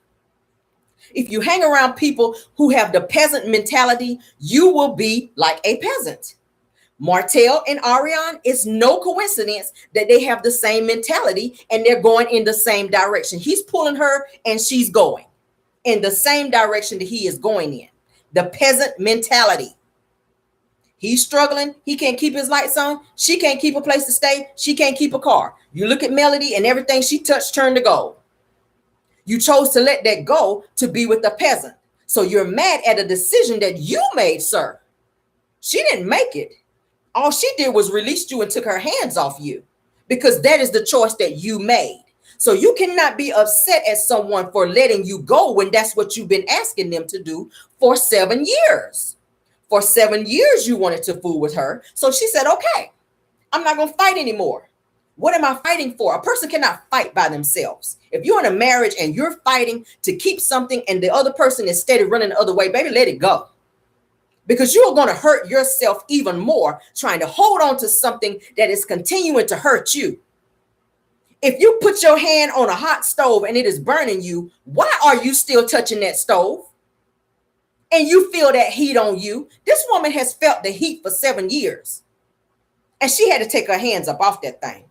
If you hang around people who have the peasant mentality, you will be like a peasant. Martell and Arionne, it's no coincidence that they have the same mentality and they're going in the same direction. He's pulling her and she's going in the same direction that he is going in. The peasant mentality. He's struggling. He can't keep his lights on. She can't keep a place to stay. She can't keep a car. You look at Melody and everything she touched turned to gold. You chose to let that go to be with the peasant. So you're mad at a decision that you made, sir. She didn't make it. All she did was release you and took her hands off you because that is the choice that you made. So you cannot be upset at someone for letting you go when that's what you've been asking them to do for 7 years. For 7 years, you wanted to fool with her. So she said, okay, I'm not going to fight anymore. What am I fighting for? A person cannot fight by themselves. If you're in a marriage and you're fighting to keep something and the other person is steady running the other way, baby, let it go. Because you're going to hurt yourself even more trying to hold on to something that is continuing to hurt you. If you put your hand on a hot stove and it is burning you, why are you still touching that stove? And you feel that heat on you. This woman has felt the heat for 7 years. And she had to take her hands up off that thing.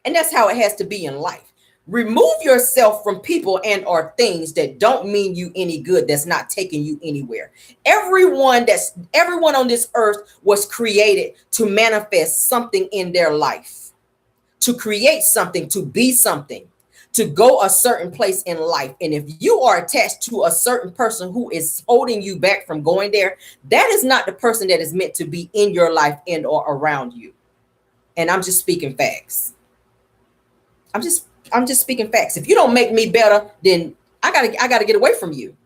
And that's how it has to be in life. Remove yourself from people and or things that don't mean you any good, that's not taking you anywhere. Everyone on this earth was created to manifest something in their life, to create something, to be something. to go a certain place in life. And if you are attached to a certain person who is holding you back from going there, that is not the person that is meant to be in your life and or around you. And I'm just speaking facts. I'm just speaking facts. If you don't make me better, then I gotta get away from you.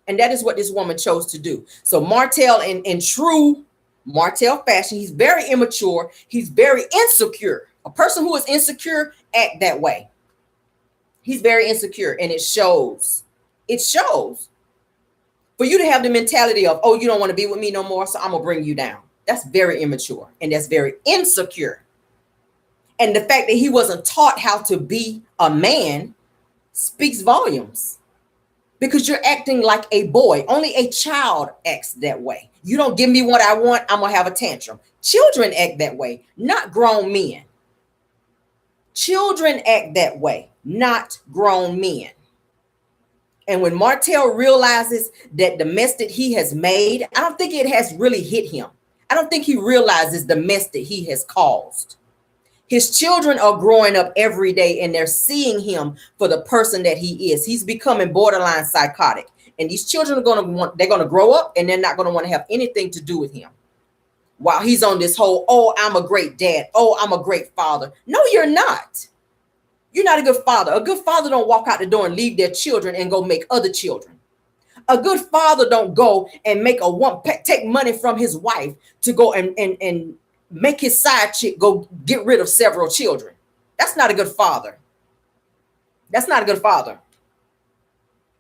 And that is what this woman chose to do. So Martell, in true Martell fashion, he's very immature. He's very insecure. A person who is insecure act that way. He's very insecure, and it shows. It shows. For you to have the mentality of, oh, you don't want to be with me no more, so I'm gonna bring you down. That's very immature, and that's very insecure. And the fact that he wasn't taught how to be a man speaks volumes, because you're acting like a boy. Only a child acts that way. You don't give me what I want, I'm gonna have a tantrum. Children act that way, not grown men. Children act that way, not grown men. And when Martell realizes that the mess that he has made, I don't think it has really hit him. I don't think he realizes the mess that he has caused. His children are growing up every day, and they're seeing him for the person that he is. He's becoming borderline psychotic. And these children are they're going to grow up, and they're not going to want to have anything to do with him. While he's on this whole, oh, I'm a great dad. Oh, I'm a great father. No, you're not. You're not a good father. A good father don't walk out the door and leave their children and go make other children. A good father don't go and take money from his wife to go and make his side chick go get rid of several children. That's not a good father. That's not a good father.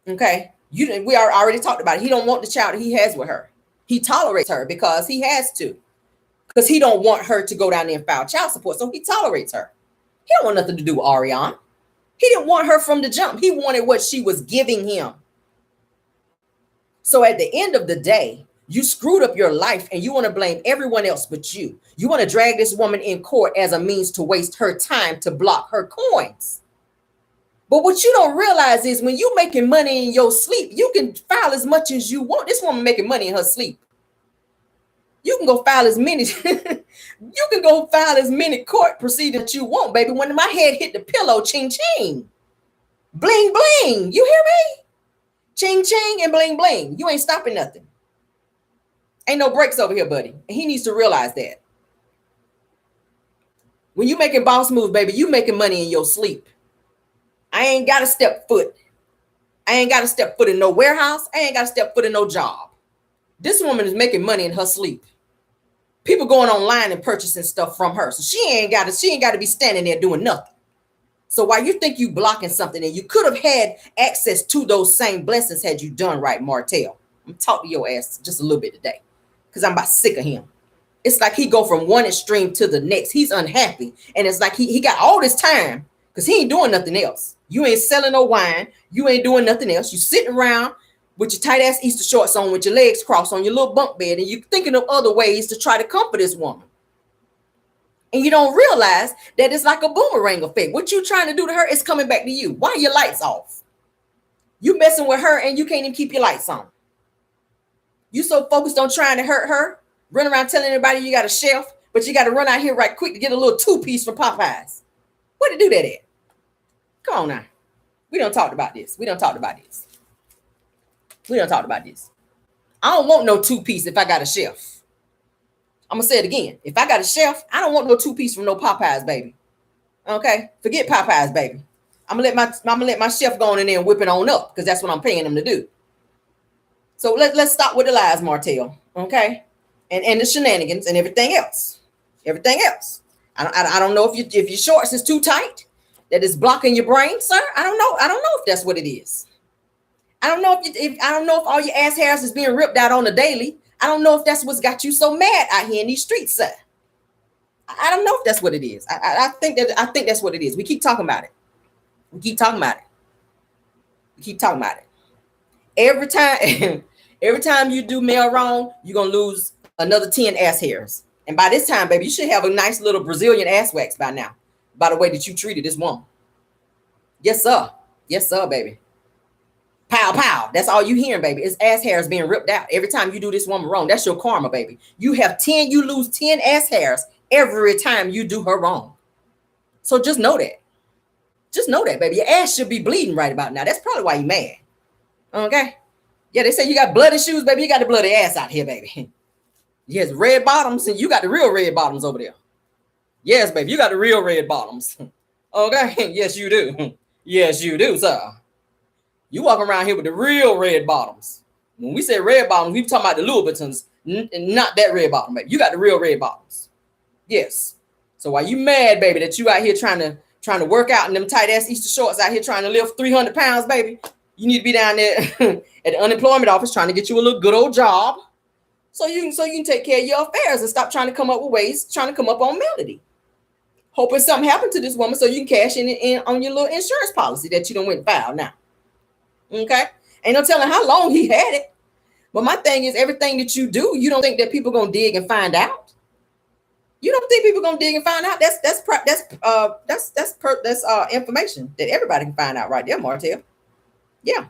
Okay. We already talked about it. He don't want the child he has with her. He tolerates her because he has to. Because he don't want her to go down there and file child support. So he tolerates her. He don't want nothing to do with Arionne. He didn't want her from the jump. He wanted what she was giving him. So at the end of the day, you screwed up your life and you want to blame everyone else but you. You want to drag this woman in court as a means to waste her time to block her coins. But what you don't realize is when you're making money in your sleep, you can file as much as you want. This woman making money in her sleep. You can go file as many court proceedings that you want, baby. When my head hit the pillow, ching ching, bling bling. You hear me? Ching ching and bling bling. You ain't stopping nothing. Ain't no breaks over here, buddy. And he needs to realize that. When you making boss moves, baby, you making money in your sleep. I ain't got to step foot. I ain't got to step foot in no warehouse. I ain't got to step foot in no job. This woman is making money in her sleep. People going online and purchasing stuff from her. So she ain't got to be standing there doing nothing. So while you think you blocking something, and you could have had access to those same blessings had you done right, Martell. I'm talking to your ass just a little bit today because I'm about sick of him. It's like he go from one extreme to the next. He's unhappy. And it's like he got all this time because he ain't doing nothing else. You ain't selling no wine. You ain't doing nothing else. You sitting around with your tight ass Easter shorts on with your legs crossed on your little bunk bed, and you're thinking of other ways to try to comfort this woman. And you don't realize that it's like a boomerang effect. What you trying to do to her is coming back to you. Why are your lights off? You messing with her and you can't even keep your lights on. You so focused on trying to hurt her, run around telling everybody you got a shelf, but you got to run out here right quick to get a little 2-piece from Popeyes. Where to do that at? Come on now. We don't talk about this. We don't talk about this. I don't want no 2-piece if I got a shelf. I'm going to say it again. If I got a shelf, I don't want no 2-piece from no Popeyes, baby. Okay? Forget Popeyes, baby. I'm going to let my chef go on in there and whip it on up because that's what I'm paying him to do. So let's stop with the lies, Martell. Okay? And the shenanigans and everything else. I don't know if your shorts is too tight, that is blocking your brain, sir. I don't know if that's what it is. I don't know if all your ass hairs is being ripped out on the daily. I don't know if that's what's got you so mad out here in these streets, sir. I don't know if that's what it is. I think that's what it is. We keep talking about it. Every time you do male wrong, you're gonna lose another 10 ass hairs. And by this time, baby, you should have a nice little Brazilian ass wax by now, by the way that you treated this woman. Yes, sir, baby. Pow, pow. That's all you hearing, baby. It's ass hairs being ripped out. Every time you do this woman wrong, that's your karma, baby. You lose 10 ass hairs every time you do her wrong. So just know that. Just know that, baby. Your ass should be bleeding right about now. That's probably why you mad. Okay? Yeah, they say you got bloody shoes, baby. You got the bloody ass out here, baby. Yes, red bottoms, and you got the real red bottoms over there. Yes, baby, you got the real red bottoms. Okay? Yes, you do. Yes, you do, sir. You walk around here with the real red bottoms. When we say red bottoms, we talking about the Louboutins, not that red bottom, baby. You got the real red bottoms. Yes. So why you mad, baby, that you out here trying to work out in them tight ass Easter shorts out here trying to lift 300 pounds, baby? You need to be down there at the unemployment office trying to get you a little good old job, so you can take care of your affairs and stop trying to come up with ways, trying to come up on melody, hoping something happened to this woman so you can cash in on your little insurance policy that you don't went and filed now. Okay, ain't no telling how long he had it. But my thing is, everything that you do, you don't think that people gonna dig and find out? You don't think people gonna dig and find out? That's information that everybody can find out right there, Martel. Yeah.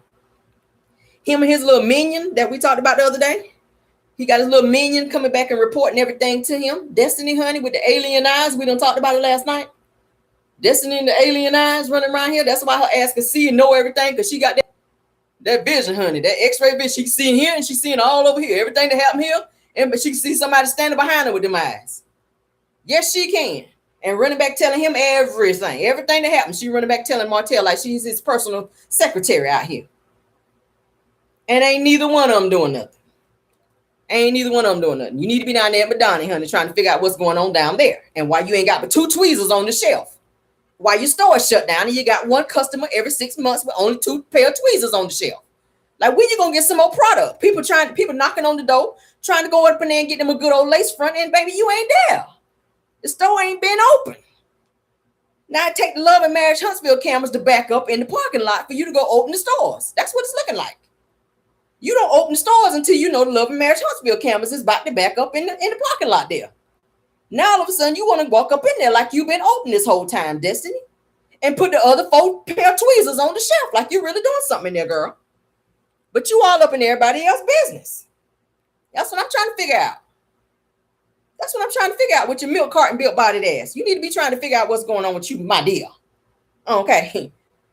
Him and his little minion that we talked about the other day. He got his little minion coming back and reporting everything to him. Destiny, honey, with the alien eyes. We done talked about it last night. Destiny and the alien eyes running around here. That's why her ass can see and know everything, because she got that vision, honey. That x-ray vision. She can see here and she's seeing all over here. Everything that happened here. And she can see somebody standing behind her with them eyes. Yes, she can. And running back telling him everything. Everything that happened. She running back telling Martel like she's his personal secretary out here. And ain't neither one of them doing nothing. Ain't neither one of them doing nothing. You need to be down there at Madonna, honey, trying to figure out what's going on down there. And why you ain't got but 2 tweezers on the shelf. Why your store is shut down and you got one customer every 6 months with only 2 pair of tweezers on the shelf. Like, when you gonna get some more product? People knocking on the door, trying to go up in there and get them a good old lace front, and baby, you ain't there. The store ain't been open. Now I take the Love and Marriage Huntsville cameras to back up in the parking lot for you to go open the stores. That's what it's looking like. You don't open the stores until you know the Love and Marriage Huntsville cameras is about to back up in the parking lot there. Now all of a sudden you want to walk up in there like you've been open this whole time, Destiny, and put the other 4 pair of tweezers on the shelf like you're really doing something in there, girl. But you all up in everybody else's business. That's what I'm trying to figure out. That's what I'm trying to figure out with your milk carton built bodied ass. You need to be trying to figure out what's going on with you, my dear. Okay.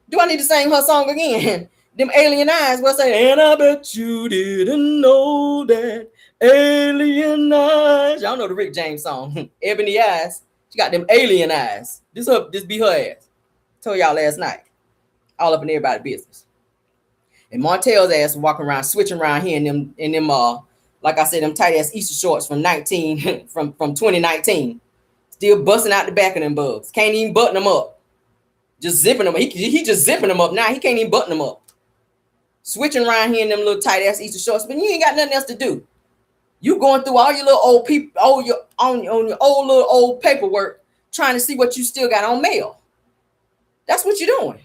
Do I need to sing her song again? Them alien eyes will say, and I bet you didn't know that alien eyes. Y'all know the Rick James song, Ebony Eyes. She got them alien eyes. This be her ass. Told y'all last night. All up in everybody's business. And Martell's ass walking around, switching around here in them like I said, them tight ass Easter shorts from 2019. Still busting out the back of them bugs. Can't even button them up. Just zipping them. He just zipping them up now. He can't even button them up. Switching around here in them little tight ass Easter shorts, but you ain't got nothing else to do. You going through all your little old people, on your old little old paperwork, trying to see what you still got on mail. That's what you're doing.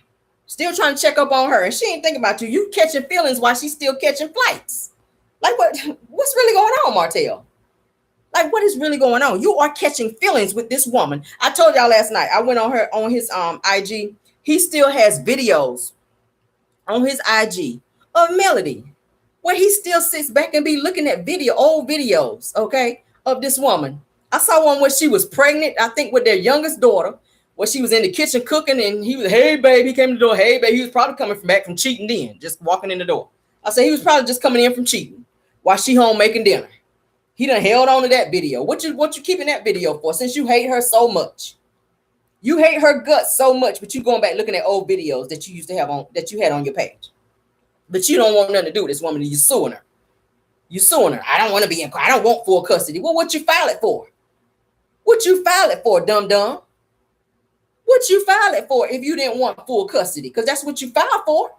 Still trying to check up on her, and she ain't thinking about you. You catching feelings while she's still catching flights. Like, what's really going on, Martel? Like, what is really going on? You are catching feelings with this woman. I told y'all last night. I went on his IG. He still has videos on his IG of Melody, where he still sits back and be looking at old videos, okay, of this woman. I saw one where she was pregnant, I think with their youngest daughter, where she was in the kitchen cooking, and he was, hey, babe, he came to the door, hey, babe, he was probably coming back from cheating then, just walking in the door. I said he was probably just coming in from cheating while she home making dinner. He done held on to that video. What you keeping that video for, since you hate her so much? You hate her guts so much, but you going back looking at old videos that you used to have on, that you had on your page. But you don't want nothing to do with this woman. You're suing her. You're suing her. I don't want to be in court. I don't want full custody. Well, what you file it for? What you file it for, dum-dum? What you file it for if you didn't want full custody? Because that's what you filed for.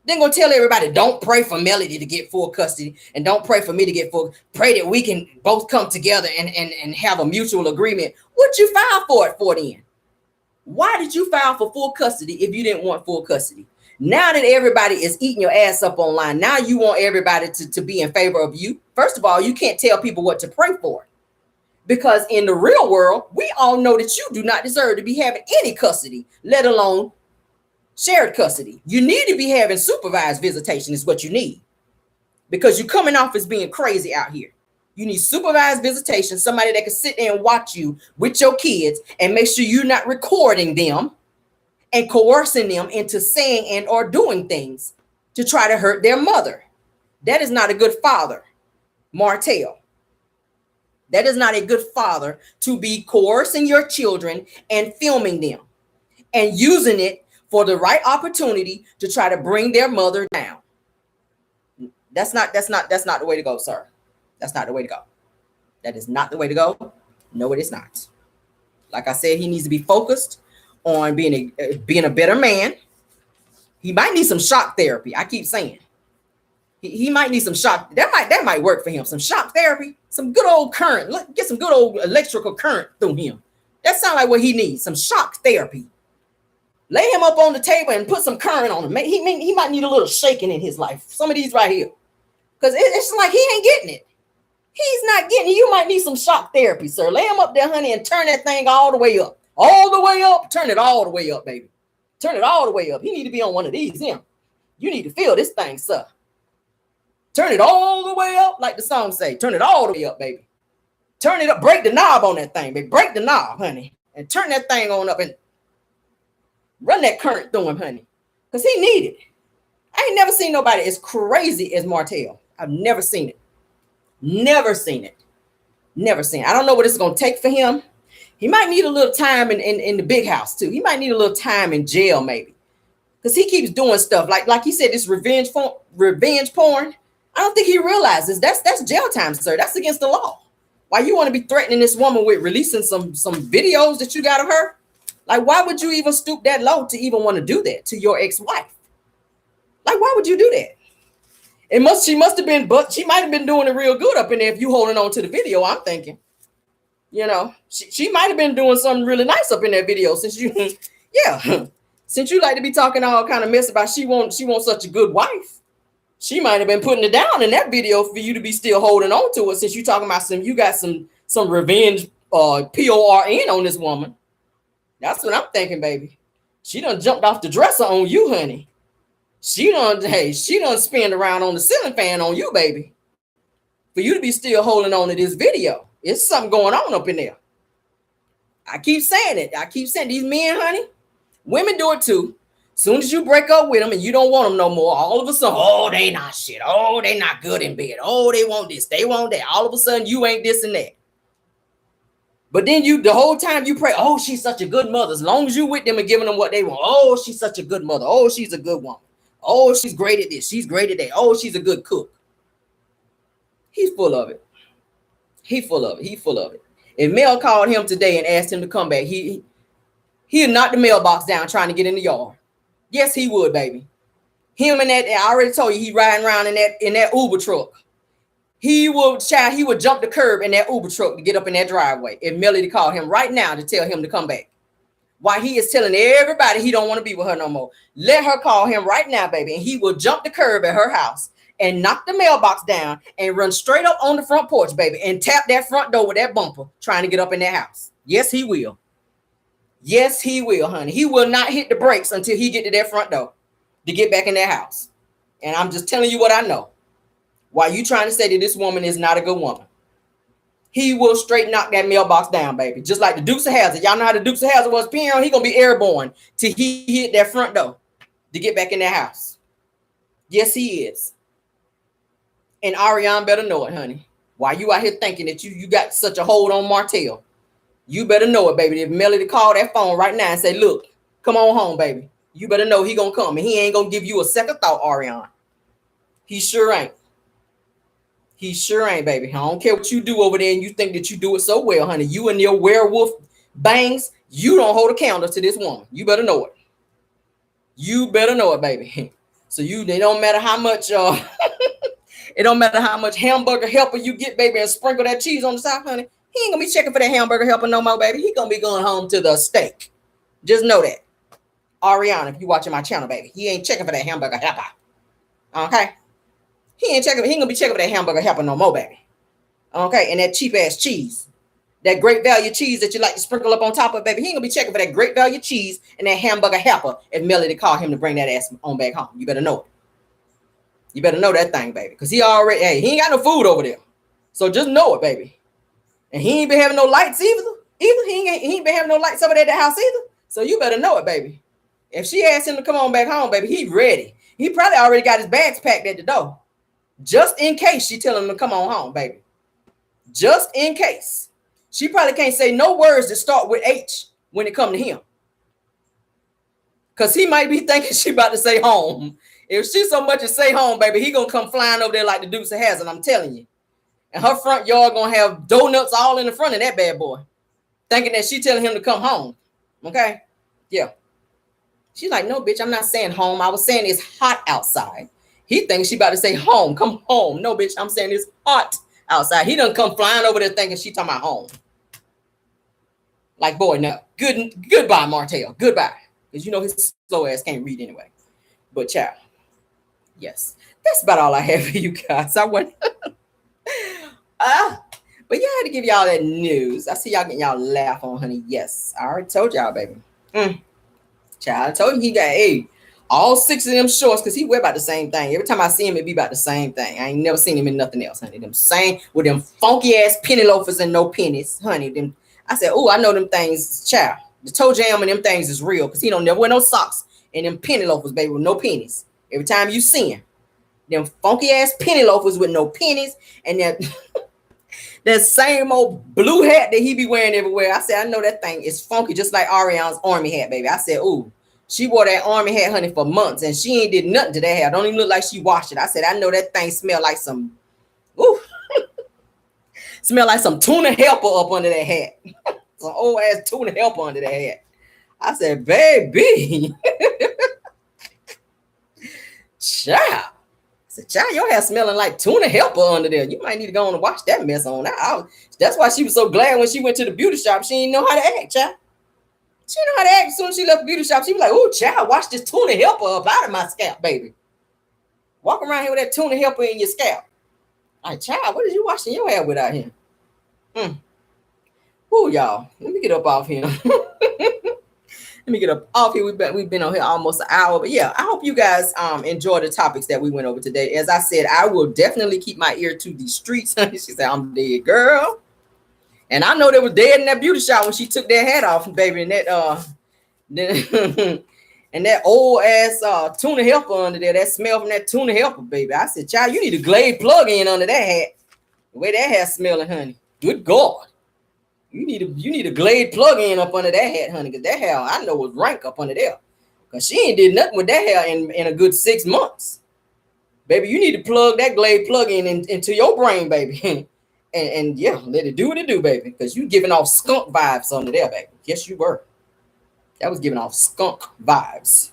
Then gonna tell everybody, don't pray for Melody to get full custody, and don't pray for me to get full. Pray that we can both come together and have a mutual agreement. What you filed for it for then? Why did you file for full custody if you didn't want full custody? Now that everybody is eating your ass up online, now you want everybody to be in favor of you. First of all, you can't tell people what to pray for, because in the real world, we all know that you do not deserve to be having any custody, let alone shared custody. You need to be having supervised visitation is what you need, because you're coming off as being crazy out here. You need supervised visitation, somebody that can sit there and watch you with your kids and make sure you're not recording them and coercing them into saying and or doing things to try to hurt their mother. That is not a good father, Martell. That is not a good father to be coercing your children and filming them and using it for the right opportunity to try to bring their mother down. That's not the way to go, sir. That's not the way to go. That is not the way to go. No, it is not. Like I said, he needs to be focused on being a better man. He might need some shock therapy. I keep saying he might need some shock. That might work for him. Some shock therapy, some good old current. Get some good old electrical current through him. That sounds like what he needs. Some shock therapy. Lay him up on the table and put some current on him. He might need a little shaking in his life. Some of these right here, because it's like he ain't getting it. He's not getting it. You might need some shock therapy, sir. Lay him up there, honey, and turn that thing all the way up. All the way up. Turn it all the way up, baby. Turn it all the way up. He need to be on one of these. Him. You need to feel this thing, sir. Turn it all the way up, like the song say. Turn it all the way up, baby. Turn it up. Break the knob on that thing, baby. Break the knob, honey. And turn that thing on up and run that current through him, honey. Because he need it. I ain't never seen nobody as crazy as Martell. I've never seen it. Never seen it. Never seen it. I don't know what it's going to take for him. He might need a little time in the big house, too. He might need a little time in jail, maybe. Because he keeps doing stuff. Like he said, this revenge porn. I don't think he realizes that's jail time, sir. That's against the law. Why you want to be threatening this woman with releasing some videos that you got of her? Like, why would you even stoop that low to even want to do that to your ex-wife? Like, why would you do that? She might have been doing it real good up in there if you holding on to the video, I'm thinking. You know, she might have been doing something really nice up in that video since you like to be talking all kind of mess about she wants such a good wife. She might have been putting it down in that video for you to be still holding on to it since you talking about you got some revenge PORN on this woman. That's what I'm thinking, baby. She done jumped off the dresser on you, honey. She done spin around on the ceiling fan on you, baby. For you to be still holding on to this video. It's something going on up in there. I keep saying it. I keep saying these men, honey, women do it too. Soon as you break up with them and you don't want them no more, all of a sudden, oh, they not shit. Oh, they not good in bed. Oh, they want this. They want that. All of a sudden, you ain't this and that. But then the whole time you pray, oh, she's such a good mother. As long as you with them and giving them what they want. Oh, she's such a good mother. Oh, she's a good woman. Oh, she's great at this. She's great at that. Oh, she's a good cook. He's full of it. He's full of it. He's full of it. If Mel called him today and asked him to come back, he'd knock the mailbox down trying to get in the yard. Yes, he would, baby. Him and that, I already told you, he riding around in that Uber truck. He would jump the curb in that Uber truck to get up in that driveway. If Melody called him right now to tell him to come back. While he is telling everybody he don't want to be with her no more. Let her call him right now, baby. And he will jump the curb at her house and knock the mailbox down and run straight up on the front porch, baby, and tap that front door with that bumper trying to get up in that house. Yes, he will. Yes, he will, honey. He will not hit the brakes until he get to that front door to get back in that house. And I'm just telling you what I know. Why you trying to say that this woman is not a good woman? He will straight knock that mailbox down, baby. Just like the Dukes of Hazzard. Y'all know how the Dukes of Hazzard was peeing on? He gonna be airborne till he hit that front door to get back in that house. Yes, he is. And Arionne better know it, honey. Why you out here thinking that you got such a hold on Martell? You better know it, baby. If Melody call that phone right now and say, look, come on home, baby. You better know he gonna come and he ain't gonna give you a second thought, Arionne. He sure ain't. He sure ain't, baby. I don't care what you do over there and you think that you do it so well, honey. You and your werewolf bangs, you don't hold a candle to this woman. You better know it. You better know it, baby. So it don't matter how much it don't matter how much hamburger helper you get, baby, and sprinkle that cheese on the side, honey. He ain't gonna be checking for that hamburger helper no more, baby. He gonna be going home to the steak. Just know that. Arionne, if you watching my channel, baby, he ain't checking for that hamburger helper. Okay? He ain't gonna be checking for that hamburger helper no more, baby. Okay, and that cheap ass cheese. That great value cheese that you like to sprinkle up on top of, baby. He ain't gonna be checking for that great value cheese and that hamburger helper if Melody call him to bring that ass on back home. You better know it. You better know that thing, baby. Because he ain't got no food over there. So just know it, baby. And he ain't been having no lights either. He ain't been having no lights over there at the house either. So you better know it, baby. If she asked him to come on back home, baby, he ready. He probably already got his bags packed at the door. Just in case she tell him to come on home, baby. Just in case. She probably can't say no words that start with H when it come to him. Because he might be thinking she about to say home. If she so much as say home, baby, he gonna come flying over there like the Dukes of Hazzard, I'm telling you. And her front yard gonna have donuts all in the front of that bad boy. Thinking that she telling him to come home. Okay? Yeah. She's like, no, bitch, I'm not saying home. I was saying it's hot outside. He thinks she about to say home. Come home. No, bitch, I'm saying it's hot outside. He done come flying over there thinking she talking about home. Like, boy, no. Goodbye, Martel. Goodbye. Because you know his slow ass can't read anyway. But child, yes. That's about all I have for you guys. I went but yeah, I had to give y'all that news. I see y'all getting y'all laugh on, honey. Yes, I already told y'all, baby. Child, I told him he got all 6 of them shorts because he wear about the same thing. Every time I see him, it be about the same thing. I ain't never seen him in nothing else, honey. Them same with them funky ass penny loafers and no pennies, honey. Them. I said, oh, I know them things, child. The toe jam and them things is real because he don't never wear no socks and them penny loafers, baby, with no pennies. Every time you see him, them funky ass penny loafers with no pennies and that that same old blue hat that he be wearing everywhere. I said, I know that thing is funky, just like Arionne's army hat, baby. I said, ooh, she wore that army hat, honey, for months, and she ain't did nothing to that hair. Don't even look like she washed it. I said, I know that thing smell like some, ooh, smell like some tuna helper up under that hat. Some old ass tuna helper under that hat. I said, baby, child. Child, your hair smelling like tuna helper under there. You might need to go on and wash that mess on out. That's why she was so glad when she went to the beauty shop. She didn't know how to act, child. She didn't know how to act. As soon as she left the beauty shop, she was like, oh, child, wash this tuna helper up out of my scalp, baby. Walk around here with that tuna helper in your scalp. Like, child, what is you washing your hair with out here? Woo, y'all. Let me get up off here. Let me get up off here. We've been on here almost an hour. But yeah, I hope you guys enjoy the topics that we went over today. As I said, I will definitely keep my ear to the streets. She said, I'm dead, girl. And I know they was dead in that beauty shop when she took that hat off, baby. And that and that old ass tuna helper under there, that smell from that tuna helper, baby. I said, child, you need a Glade plug-in under that hat. The way that hat smelling, honey. Good God. You need a Glade plug-in up under that hat, honey, because that hair I know was rank up under there. Because she ain't did nothing with that hair in a good 6 months. Baby, you need to plug that Glade plug-in into your brain, baby. and yeah, let it do what it do, baby. Because you giving off skunk vibes under there, baby. Yes, you were. That was giving off skunk vibes.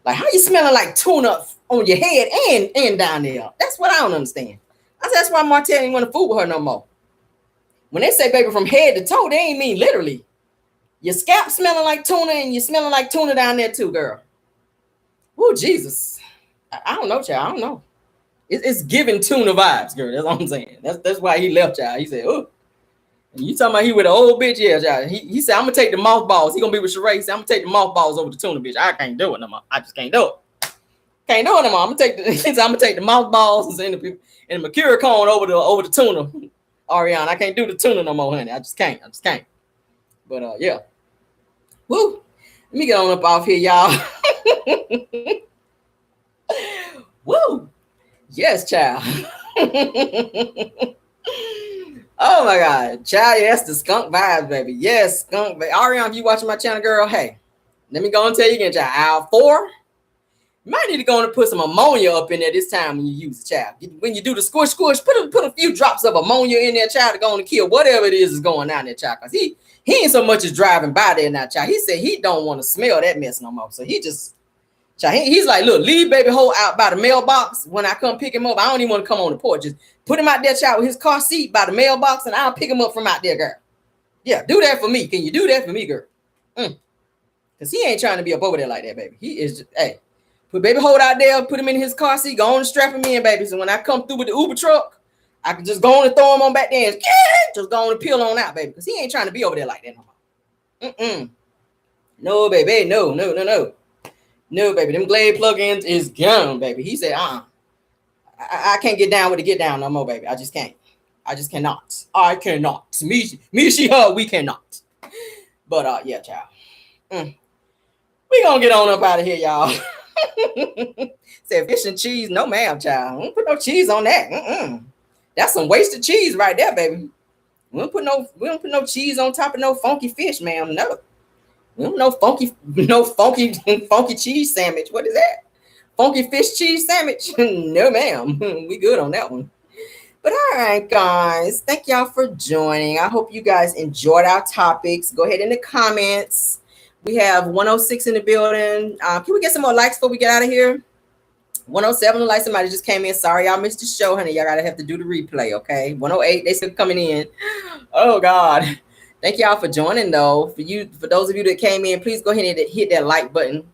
Like, how you smelling like tuna on your head and down there? That's what I don't understand. I said, that's why Martell ain't want to fool with her no more. When they say, baby, from head to toe, they ain't mean literally. Your scalp smelling like tuna and you're smelling like tuna down there too, girl. Oh, Jesus. I don't know, child. I don't know. It's giving tuna vibes, girl. That's what I'm saying. That's why he left, child. He said, oh. And you talking about he with an old bitch? Yeah, child. He said, I'm going to take the mothballs. He going to be with Shereé. He said, I'm going to take the mothballs over the tuna, bitch. I can't do it no more. I just can't do it. Can't do it no more. I'm going to take the mothballs and the mercury cone over the tuna. Arionne, I can't do the tuna no more, honey. I just can't. But yeah. Woo. Let me get on up off here, y'all. Woo. Yes, child. Oh my God. Child, yes, the skunk vibes, baby. Yes, skunk. Arionne, if you watching my channel, girl, hey, let me go and tell you again, child. Aisle 4. You might need to go and put some ammonia up in there this time when you use the child. When you do the squish, put a few drops of ammonia in there, child, to go and kill whatever it is going on there, child. Because he ain't so much as driving by there now, child. He said he don't want to smell that mess no more. So he just, child, he's like, look, leave baby Holt out by the mailbox. When I come pick him up, I don't even want to come on the porch. Just put him out there, child, with his car seat by the mailbox, and I'll pick him up from out there, girl. Yeah, do that for me. Can you do that for me, girl? Because he ain't trying to be up over there like that, baby. He is just, hey. Put baby Holt out there, put him in his car seat, go on and strap him in, baby. So when I come through with the Uber truck, I can just go on and throw him on back there and just go on and peel on out, baby. Because he ain't trying to be over there like that no more. No, baby. No. No, baby. Them Glade plugins is gone, baby. He said, I can't get down with the get down no more, baby. I just can't. I just cannot. I cannot. Me, she, her, we cannot. But yeah, child. We gonna get on up out of here, y'all. Said fish and cheese, no ma'am, child. Don't put no cheese on that. That's some wasted cheese right there, baby. We don't put no cheese on top of no funky fish, ma'am. No. We don't funky cheese sandwich. What is that? Funky fish cheese sandwich? No, ma'am. We good on that one. But all right, guys. Thank y'all for joining. I hope you guys enjoyed our topics. Go ahead in the comments. We have 106 in the building. Can we get some more likes before we get out of here? 107 like somebody just came in. Sorry, y'all missed the show, honey. Y'all gotta have to do the replay, okay? 108, they still coming in. Oh God. Thank y'all for joining though. For those of you that came in, please go ahead and hit that like button.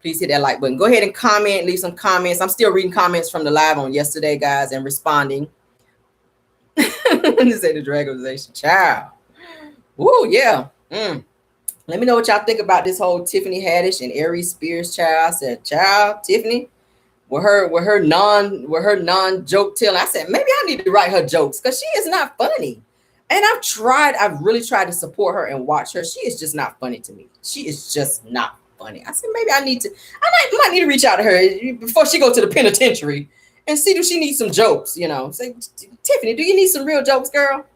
Please hit that like button. Go ahead and comment, leave some comments. I'm still reading comments from the live on yesterday, guys, and responding. To say the drag organization. Child. Woo, yeah. Let me know what y'all think about this whole Tiffany Haddish and Aries Spears, child. I said, child, Tiffany, with her non joke telling. I said, maybe I need to write her jokes because she is not funny. And I've really tried to support her and watch her. She is just not funny to me. She is just not funny. I said, maybe I might need to reach out to her before she go to the penitentiary and see if she needs some jokes, you know. Say, Tiffany, do you need some real jokes, girl?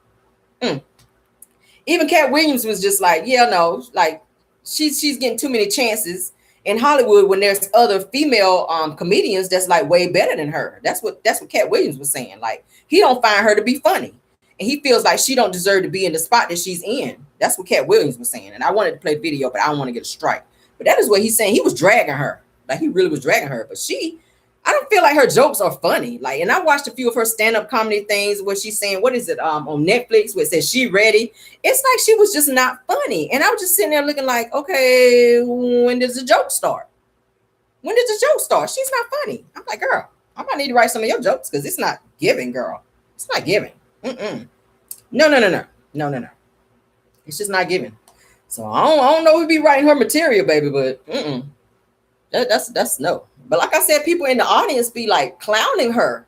Even Cat Williams was just like, yeah, no, like she's getting too many chances in Hollywood when there's other female comedians that's like way better than her. That's what Cat Williams was saying. Like he don't find her to be funny, and he feels like she don't deserve to be in the spot that she's in. That's what Cat Williams was saying. And I wanted to play video, but I don't want to get a strike. But that is what he's saying. He was dragging her, like he really was dragging her. But I don't feel like her jokes are funny. Like, and I watched a few of her stand-up comedy things where she's saying, what is it, on Netflix, where it says She Ready. It's like she was just not funny. And I was just sitting there looking like, okay, when does the joke start? When does the joke start? She's not funny. I'm like, girl, I might need to write some of your jokes because it's not giving, girl. It's not giving. No. It's just not giving. So I don't know who'd be writing her material, baby, but that's no. But like I said, people in the audience be like clowning her.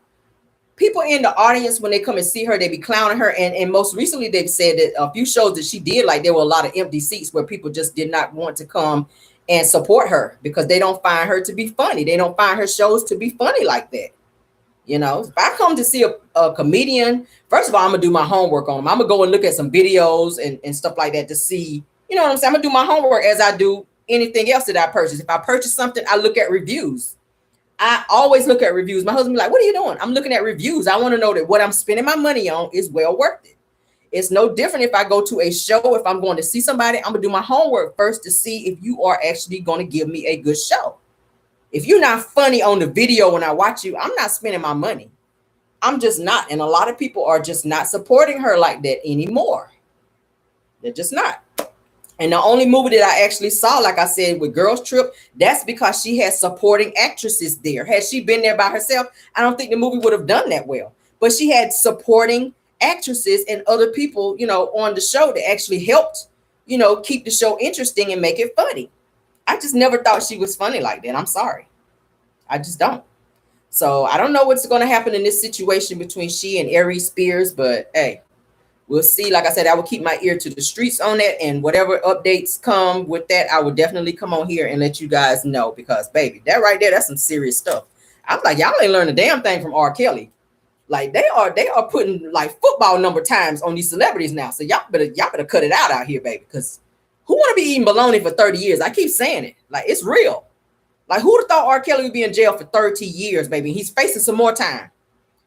People in the audience, when they come and see her, they be clowning her. And most recently, they've said that a few shows that she did, like there were a lot of empty seats where people just did not want to come and support her because they don't find her to be funny. They don't find her shows to be funny like that. You know, if I come to see a comedian, first of all, I'm going to do my homework on them. I'm going to go and look at some videos and stuff like that to see, you know what I'm saying? I'm going to do my homework as I do anything else that I purchase. If I purchase something, I look at reviews. I always look at reviews. My husband be like, what are you doing? I'm looking at reviews. I want to know that what I'm spending my money on is well worth it. It's no different if I go to a show. If I'm going to see somebody, I'm going to do my homework first to see if you are actually going to give me a good show. If you're not funny on the video when I watch you, I'm not spending my money. I'm just not. And a lot of people are just not supporting her like that anymore. They're just not. And the only movie that I actually saw, like I said, with Girls Trip, that's because she had supporting actresses there. Had she been there by herself, I don't think the movie would have done that well. But she had supporting actresses and other people, you know, on the show that actually helped, you know, keep the show interesting and make it funny. I just never thought she was funny like that. I'm sorry. I just don't. So I don't know what's going to happen in this situation between she and Aries Spears, but hey, we'll see. Like I said, I will keep my ear to the streets on that, and whatever updates come with that, I will definitely come on here and let you guys know, because baby, that right there, that's some serious stuff. I'm like, y'all ain't learned a damn thing from R. Kelly. Like they are putting like football number times on these celebrities now. So y'all better cut it out here, baby, because who want to be eating bologna for 30 years? I keep saying it. Like, it's real. Like, who would have thought R. Kelly would be in jail for 30 years, baby? He's facing some more time.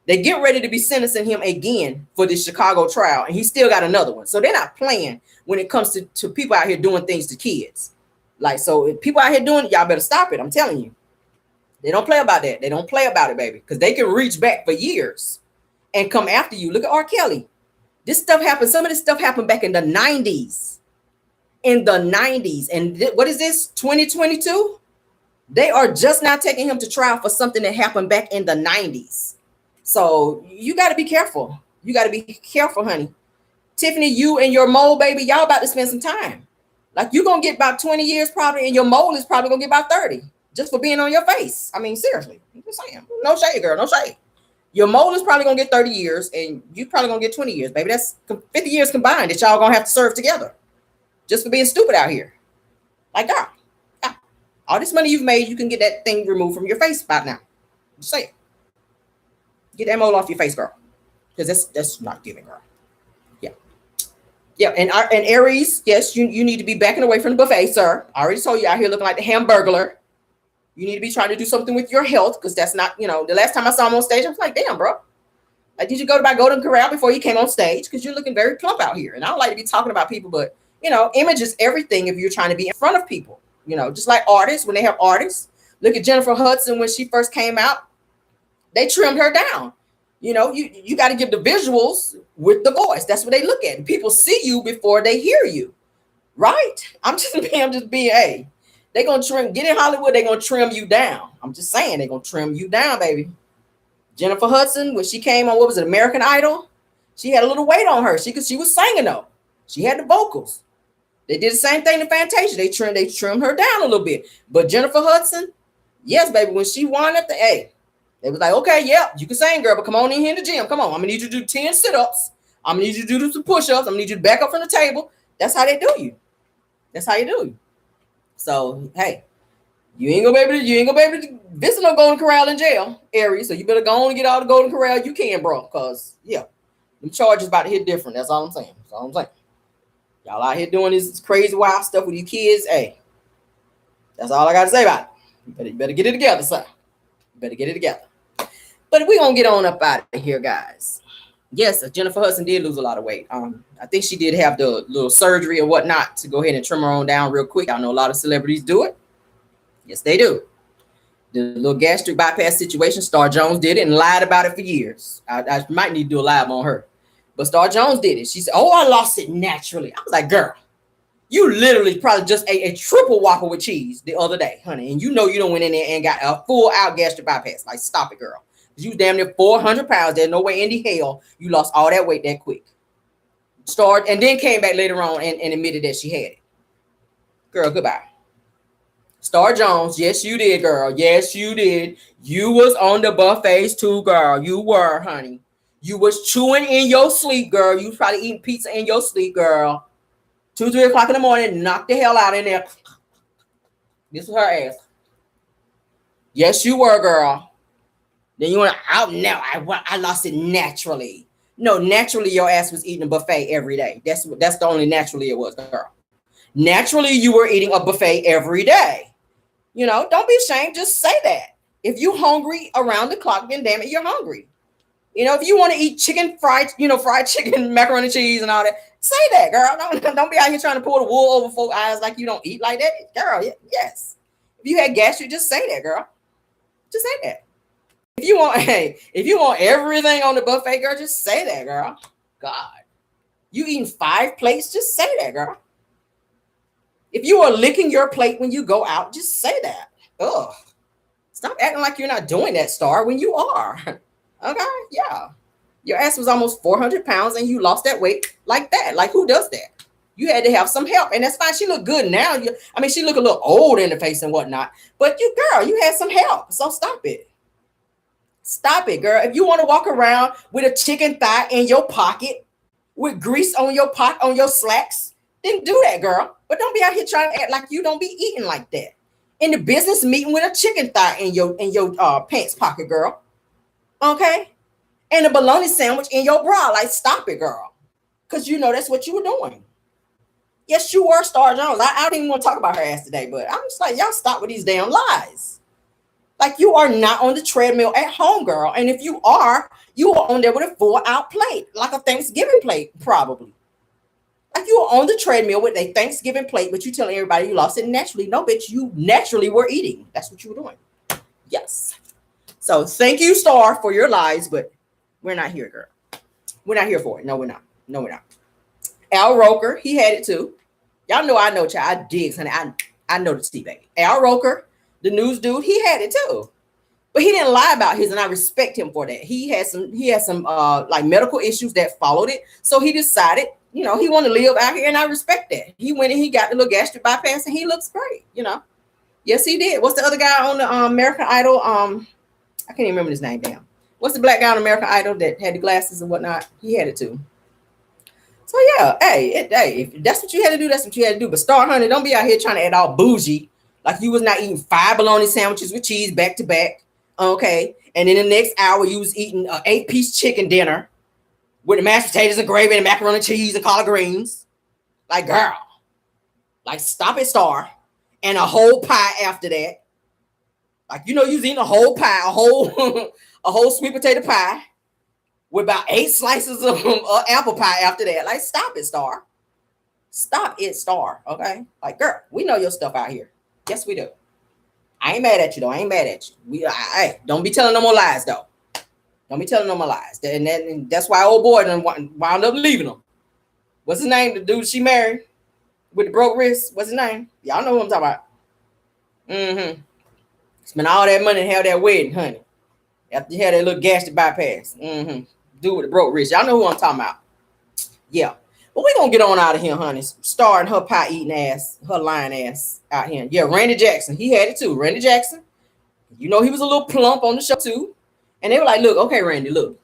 They get ready to be sentencing him again for this Chicago trial, and he still got another one. So they're not playing when it comes to people out here doing things to kids. Like, so if people out here doing it, y'all better stop it. I'm telling you. They don't play about that. They don't play about it, baby, because they can reach back for years and come after you. Look at R. Kelly. This stuff happened. Some of this stuff happened back in the 90s. In the 90s. And what is this? 2022? They are just now taking him to trial for something that happened back in the 90s. So you got to be careful. You got to be careful, honey. Tiffany, you and your mole, baby, y'all about to spend some time. Like, you're going to get about 20 years probably, and your mole is probably going to get about 30 just for being on your face. I mean, seriously. I'm just saying. No shade, girl. No shade. Your mole is probably going to get 30 years, and you probably going to get 20 years, baby. That's 50 years combined that y'all going to have to serve together just for being stupid out here. Like, girl. All this money you've made, you can get that thing removed from your face by now. Just say it. Get that mole off your face, girl. Because that's not giving, girl. Yeah. Yeah, and Aries, yes, you need to be backing away from the buffet, sir. I already told you out here looking like the Hamburglar. You need to be trying to do something with your health, because that's not, the last time I saw him on stage, I was like, damn, bro. Like, did you go to my Golden Corral before you came on stage? Because you're looking very plump out here. And I don't like to be talking about people, but, image is everything if you're trying to be in front of people. Just like artists, when they have artists. Look at Jennifer Hudson when she first came out. They trimmed her down. You got to give the visuals with the voice. That's what they look at. People see you before they hear you. Right? I'm just being, hey, they're going to trim, get in Hollywood, they're going to trim you down. I'm just saying, they're going to trim you down, baby. Jennifer Hudson, when she came on, what was it, American Idol? She had a little weight on her. She was singing though. She had the vocals. They did the same thing to Fantasia. They trimmed her down a little bit. But Jennifer Hudson, yes, baby, when she won at they was like, okay, yeah, you can sing, girl, but come on in here in the gym. Come on, I'm gonna need you to do 10 sit-ups. I'm gonna need you to do some push-ups. I'm gonna need you to back up from the table. That's how they do you. That's how you do you. So, hey, you ain't gonna be able to visit no Golden Corral in jail, Aries. So you better go on and get all the Golden Corral you can, bro. Cause yeah, the charges about to hit different. That's all I'm saying. That's all I'm saying. Y'all out here doing this crazy wild stuff with your kids. Hey, that's all I got to say about it. You better get it together, sir. You better get it together. But we're going to get on up out of here, guys. Yes, Jennifer Hudson did lose a lot of weight. I think she did have the little surgery or whatnot to go ahead and trim her on down real quick. I know a lot of celebrities do it. Yes, they do. The little gastric bypass situation, Star Jones did it and lied about it for years. I might need to do a live on her. But Star Jones did it. She said, oh, I lost it naturally. I was like, girl, you literally probably just ate a triple Whopper with cheese the other day, honey. And you don't went in there and got a full out gastric bypass. Like, stop it, girl. You damn near 400 pounds. There's no way in the hell you lost all that weight that quick. And then came back later on and admitted that she had it. Girl, goodbye. Star Jones, yes, you did, girl. Yes, you did. You was on the buffets too, girl. You were, honey. You was chewing in your sleep, girl. You was probably eating pizza in your sleep, girl. 2, 3 o'clock in the morning, knock the hell out in there. This was her ass. Yes, you were, girl. Then you went out now. I lost it naturally. No, naturally your ass was eating a buffet every day. That's the only naturally it was, girl. Naturally, you were eating a buffet every day. Don't be ashamed. Just say that. If you hungry around the clock, then damn it, you're hungry. If you want to eat fried chicken, macaroni and cheese and all that, say that, girl. Don't be out here trying to pull the wool over folks' eyes like you don't eat like that. Girl, yes. If you had gastric, just say that, girl. Just say that. If you want everything on the buffet, girl, just say that, girl. God. You eating 5 plates, just say that, girl. If you are licking your plate when you go out, just say that. Ugh. Stop acting like you're not doing that, Star, when you are. Okay, yeah. Your ass was almost 400 pounds and you lost that weight like that. Like, who does that? You had to have some help, and that's fine. She looked good now. She looked a little old in the face and whatnot, but you had some help. So stop it. Stop it, girl. If you want to walk around with a chicken thigh in your pocket with grease on your slacks, then do that, girl. But don't be out here trying to act like you don't be eating like that. In the business meeting with a chicken thigh in your pants pocket, girl. Okay? And a bologna sandwich in your bra. Like, stop it, girl. Because that's what you were doing. Yes, you were Star Jones. I don't even want to talk about her ass today, but I'm just like, y'all stop with these damn lies. Like, you are not on the treadmill at home, girl. And if you are on there with a full out plate, like a Thanksgiving plate, probably. Like, you were on the treadmill with a Thanksgiving plate, but you telling everybody you lost it naturally. No, bitch, you naturally were eating. That's what you were doing. Yes. So thank you, Star, for your lies, but we're not here, girl. We're not here for it. No, we're not. No, we're not. Al Roker, he had it too. Y'all know I know, child. I digs, honey. I know the tea, baby. Al Roker, the news dude, he had it too. But he didn't lie about his, and I respect him for that. He had some like medical issues that followed it. So he decided, he wanted to live out here, and I respect that. He went and he got the little gastric bypass, and he looks great, Yes, he did. What's the other guy on the American Idol? I can't even remember his name. Damn. What's the black guy on American Idol that had the glasses and whatnot? He had it too. So yeah, hey, if that's what you had to do, that's what you had to do. But Star, honey, don't be out here trying to act all bougie Like you was not eating 5 bologna sandwiches with cheese back to back. Okay. And in the next hour, you was eating an 8-piece chicken dinner with the mashed potatoes and gravy and macaroni and cheese and collard greens. Like, girl, like stop it, star. And a whole pie after that. Like, you was eating a whole pie, a whole sweet potato pie with about 8 slices of apple pie after that. Like, stop it, star. Stop it, star. Okay. Like, girl, we know your stuff out here. Yes, we do. I ain't mad at you though. I ain't mad at you. Hey, don't be telling no more lies though. Don't be telling no more lies. And that's why old boy done wound up leaving him. What's his name? The dude she married with the broke wrist. What's his name? Y'all know who I'm talking about. Mm-hmm. Spent all that money to have that wedding, honey. After you had that little gastric bypass. Mm-hmm. Dude with the broke wrist. Y'all know who I'm talking about. Yeah. But we gonna get on out of here, honey. Starring her pie eating ass, her lying ass out here. Yeah, Randy Jackson. He had it too. Randy Jackson. He was a little plump on the show too. And they were like, look, okay, Randy, look.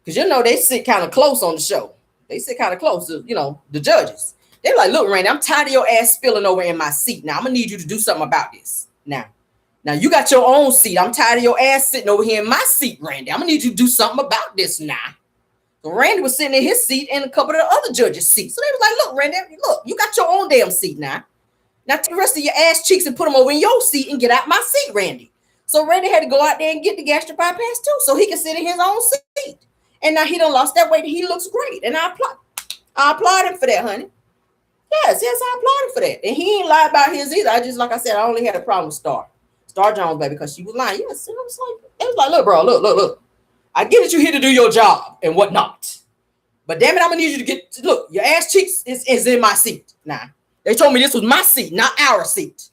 Because they sit kind of close on the show. They sit kind of close to, the judges. They were like, look, Randy, I'm tired of your ass spilling over in my seat. Now I'm gonna need you to do something about this. Now you got your own seat. I'm tired of your ass sitting over here in my seat, Randy. I'm gonna need you to do something about this now. So Randy was sitting in his seat and a couple of the other judges' seats. So they was like, look, Randy, look, you got your own damn seat now. Now take the rest of your ass cheeks and put them over in your seat and get out my seat, Randy. So Randy had to go out there and get the gastric bypass too, so he could sit in his own seat. And now he done lost that weight. He looks great. And I applaud him for that, honey. Yes, I applaud him for that. And he ain't lied about his either. Like I said, I only had a problem with Star Jones, baby, because she was lying. Yes, and it was like, look, bro, look. I get that you're here to do your job and whatnot. But damn it, I'm gonna need you to look, your ass cheeks is in my seat. Now, they told me this was my seat, not our seat.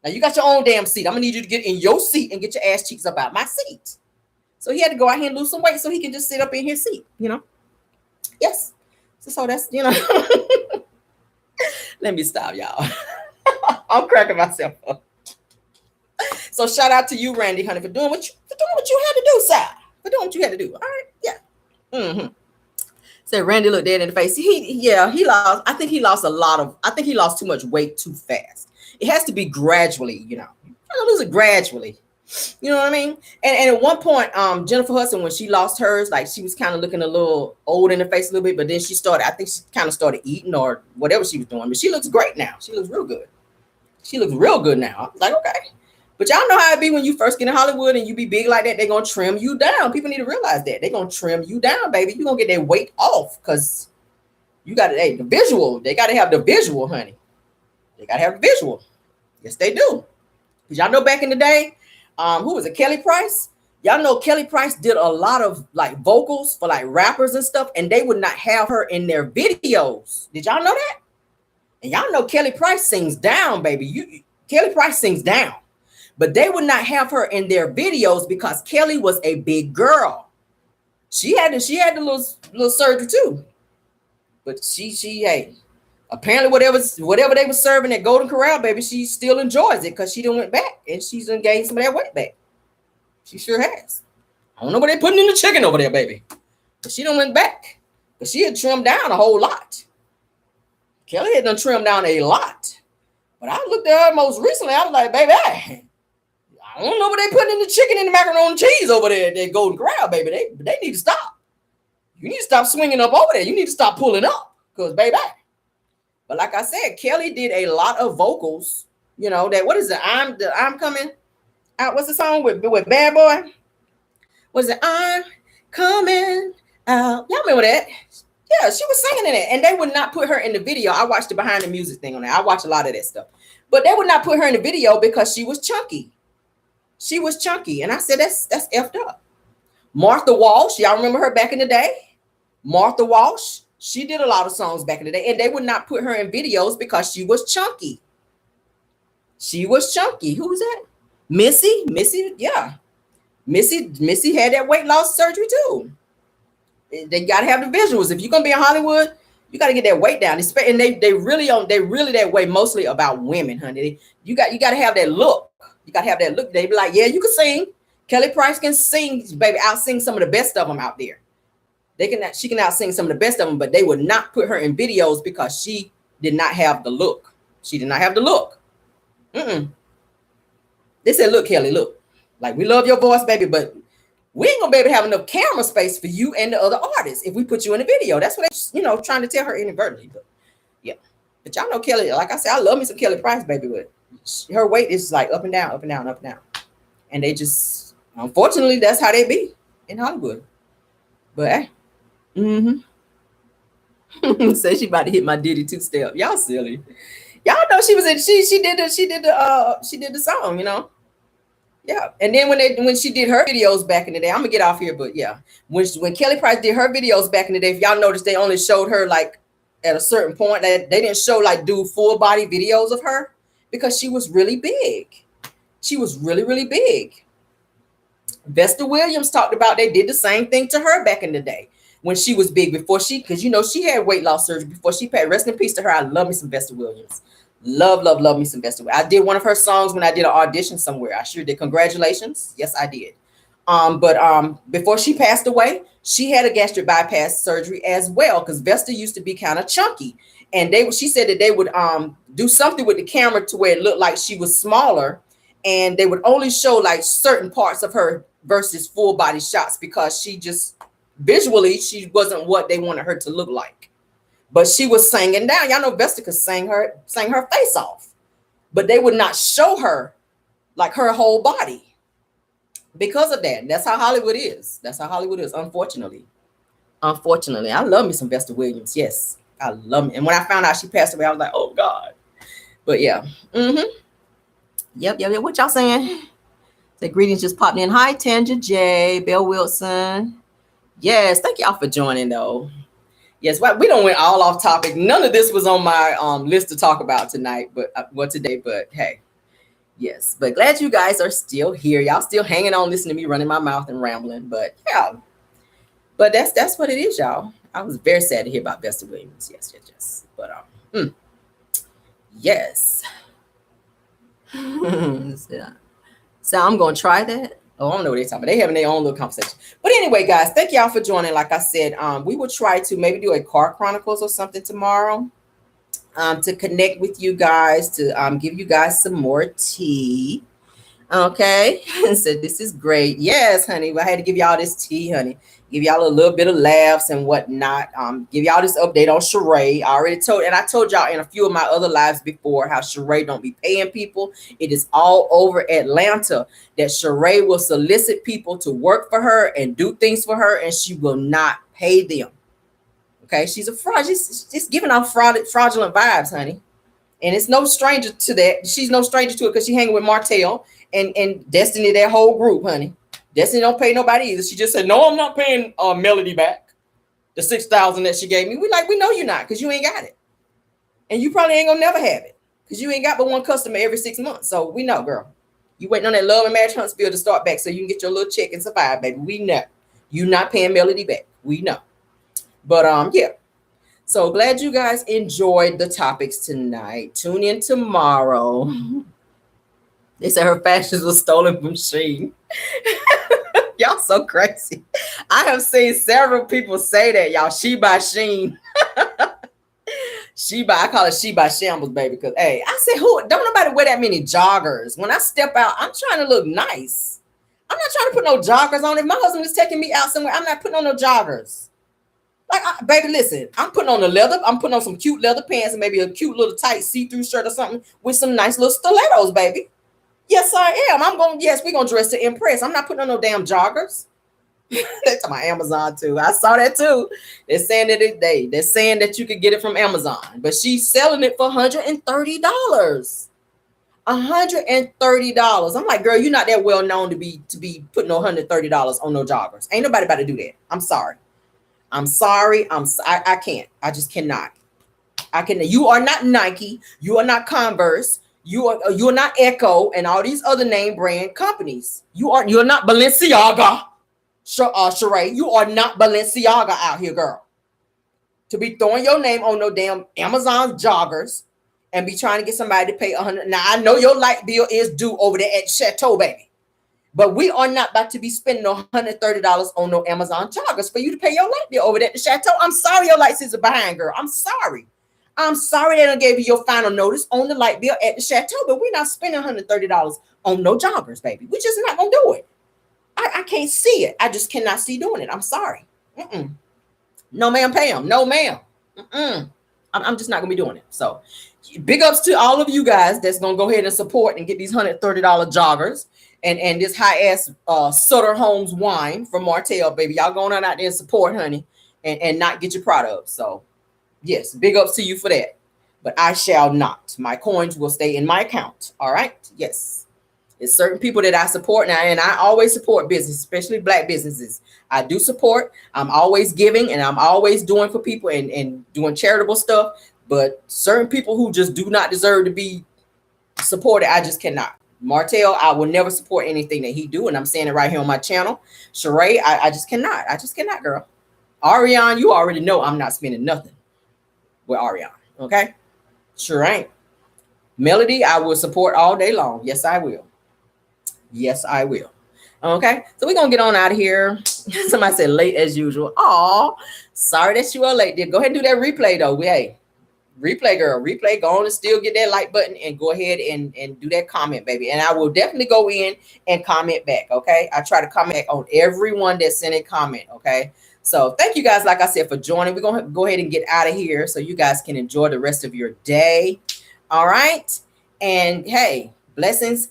Now you got your own damn seat. I'm gonna need you to get in your seat and get your ass cheeks up out my seat. So he had to go out here and lose some weight so he can just sit up in his seat, Yes. So that's, Let me stop, y'all. I'm cracking myself up. So shout out to you, Randy, honey, for doing what you had to do, sir. For doing what you had to do. All right. Yeah. Mm-hmm. Said Randy looked dead in the face. He lost. I think he lost too much weight too fast. It has to be gradually, You lose it gradually. You know what I mean? And at one point, Jennifer Hudson, when she lost hers, like she was kind of looking a little old in the face a little bit, but then she kind of started eating or whatever she was doing. But she looks great now. She looks real good. She looks real good now. I was like, okay. But y'all know how it be when you first get in Hollywood and you be big like that, they're going to trim you down. People need to realize that. They're going to trim you down, baby. You're going to get that weight off because you got the visual. They got to have the visual, honey. They got to have the visual. Yes, they do. Because y'all know back in the day, who was it? Kelly Price? Y'all know Kelly Price did a lot of like vocals for like rappers and stuff, and they would not have her in their videos. Did y'all know that? And y'all know Kelly Price sings down, baby. Kelly Price sings down. But they would not have her in their videos because Kelly was a big girl. She had the little surgery too. But she apparently whatever they were serving at Golden Corral, baby, she still enjoys it because she done went back and she's done gained some of that weight back. She sure has. I don't know what they're putting in the chicken over there, baby. But she done went back. But she had trimmed down a whole lot. Kelly had done trimmed down a lot. But I looked at her most recently. I was like, baby, I don't know what they putting in the chicken and the macaroni and cheese over there at that Golden Corral, baby. They need to stop. You need to stop swinging up over there. You need to stop pulling up. Because, baby. But like I said, Kelly did a lot of vocals. That, what is it? I'm coming out. What's the song with Bad Boy? What is it? I'm coming out. Y'all remember that? Yeah, she was singing in it. And they would not put her in the video. I watched the behind the music thing on that. I watch a lot of that stuff. But they would not put her in the video because she was chunky. She was chunky. And I said, that's effed up. Martha Walsh, y'all remember her back in the day? Martha Walsh, she did a lot of songs back in the day. And they would not put her in videos because she was chunky. She was chunky. Who was that? Missy, yeah. Missy had that weight loss surgery too. They got to have the visuals. If you're going to be in Hollywood, you got to get that weight down. And they really that way mostly about women, honey. You got to have that look. You got to have that look. They be like, yeah, you can sing. Kelly Price can sing, baby, out-sing some of the best of them out there. She can out-sing some of the best of them, but they would not put her in videos because she did not have the look. She did not have the look. They said, look, Kelly, look, like we love your voice, baby, but we ain't gonna be able to have enough camera space for you and the other artists if we put you in a video. That's what they, trying to tell her inadvertently. But yeah, but y'all know Kelly. Like I said, I love me some Kelly Price, baby, but her weight is like up and down, up and down, up and down, and they just, unfortunately, that's how they be in Hollywood. But hey, say she about to hit my Diddy two-step. Y'all silly. Y'all know she was in. She did the song, Yeah, and then when she did her videos back in the day, I'm gonna get off here, but yeah, when Kelly Price did her videos back in the day, if y'all noticed, they only showed her like at a certain point. That they didn't show like do full body videos of her because she was really big. She was really, really big. Vesta Williams talked about they did the same thing to her back in the day when she was big, before because she had weight loss surgery before she passed. Rest in peace to her. I love me some Vesta Williams. Love me some Vesta. I did one of her songs when I did an audition somewhere. I sure did. Congratulations. Yes, I did. But before she passed away, she had a gastric bypass surgery as well, because Vesta used to be kind of chunky. And she said that they would do something with the camera to where it looked like she was smaller, and they would only show like certain parts of her versus full body shots, because she just visually she wasn't what they wanted her to look like. But she was singing down. Y'all know Vesta could sang her face off, but they would not show her like her whole body because of that. That's how Hollywood is. Unfortunately. I love me some Vesta Williams. Yes, I love me. And when I found out she passed away, I was like, oh God. But yeah. Yep. What y'all saying? The greetings just popped in. Hi, Tanja J, Bill Wilson. Yes, thank y'all for joining though. Yes, we don't went all off topic. None of this was on my list to talk about tonight, but today. But hey, yes. But glad you guys are still here. Y'all still hanging on, listening to me running my mouth and rambling. But yeah, but that's what it is, y'all. I was very sad to hear about Vesta Williams. Yes. But yes. So I'm gonna try that. Oh, I don't know what they're talking about. They having their own little conversation. But anyway, guys, thank y'all for joining. Like I said, we will try to maybe do a car chronicles or something tomorrow to connect with you guys, to give you guys some more tea. Okay. So this is great. Yes, honey. I had to give y'all this tea, honey. Give y'all a little bit of laughs and whatnot. Give y'all this update on Shereé. I told y'all in a few of my other lives before how Shereé don't be paying people. It is all over Atlanta that Shereé will solicit people to work for her and do things for her, and she will not pay them. Okay, she's a fraud. She's giving off fraudulent vibes, honey. And it's no stranger to that. She's no stranger to it because she hanging with Martel and Destiny, that whole group, honey. Destiny don't pay nobody either. She just said, no, I'm not paying Melody back the $6,000 that she gave me. We know you're not, because you ain't got it. And you probably ain't gonna never have it, because you ain't got but one customer every 6 months. So we know, girl. You waiting on that Love and Marriage Huntsville to start back so you can get your little check and survive, baby. We know. You not paying Melody back. We know. But yeah. So glad you guys enjoyed the topics tonight. Tune in tomorrow. They said her fashions was stolen from Shein. Y'all so crazy. I have seen several people say that, y'all. She by Shein. I call it She by Shambles, baby. Because hey, I said, don't nobody wear that many joggers. When I step out, I'm trying to look nice. I'm not trying to put no joggers on. If my husband is taking me out somewhere, I'm not putting on no joggers. Like, baby, listen, I'm putting on the leather. I'm putting on some cute leather pants and maybe a cute little tight see-through shirt or something with some nice little stilettos, baby. Yes, I am. We're going to dress to impress. I'm not putting on no damn joggers. That's on my Amazon too. I saw that too. They're saying that you could get it from Amazon, but she's selling it for $130. $130. I'm like, girl, you're not that well known to be putting no $130 on no joggers. Ain't nobody about to do that. I'm sorry. I can't. I just cannot. You are not Nike. You are not Converse. You are not Echo and all these other name brand companies. You're not Balenciaga. Shereé, you are not Balenciaga out here, girl. To be throwing your name on no damn Amazon joggers and be trying to get somebody to pay $100. Now I know your light bill is due over there at Chateau, baby. But we are not about to be spending no $130 on no Amazon joggers for you to pay your light bill over there at the Chateau. I'm sorry your lights is behind, girl. I'm sorry. I'm sorry they done gave you your final notice on the light bill at the chateau, but we're not spending $130 on no joggers, baby. We just not gonna do it. I can't see it. I just cannot see doing it. I'm sorry. No, ma'am, Pam. No, ma'am. I'm just not gonna be doing it. So big ups to all of you guys that's gonna go ahead and support and get these $130 joggers and this high ass Sutter Homes wine from Martel, baby. Y'all going on out there and support, honey, and not get your product. So yes, big ups to you for that. But I shall not. My coins will stay in my account. All right. Yes. It's certain people that I support now, and I always support business, especially Black businesses. I do support. I'm always giving, and I'm always doing for people and doing charitable stuff. But certain people who just do not deserve to be supported, I just cannot. Martel, I will never support anything that he do, and I'm saying it right here on my channel. Shereé, I just cannot. I just cannot, girl. Arionne, you already know I'm not spending nothing with Arionne. Okay, sure ain't. Melody, I will support all day long. Yes, I will. Yes, I will. Okay, so we're gonna get on out of here. Somebody said late as usual. Oh, sorry that you are late. Go ahead and do that replay though. Hey, replay, girl, replay. Go on and still get that like button and go ahead and do that comment, baby. And I will definitely go in and comment back. Okay, I try to comment on everyone that sent a comment. Okay, so thank you guys, like I said, for joining. We're gonna go ahead and get out of here so you guys can enjoy the rest of your day. All right, and hey, blessings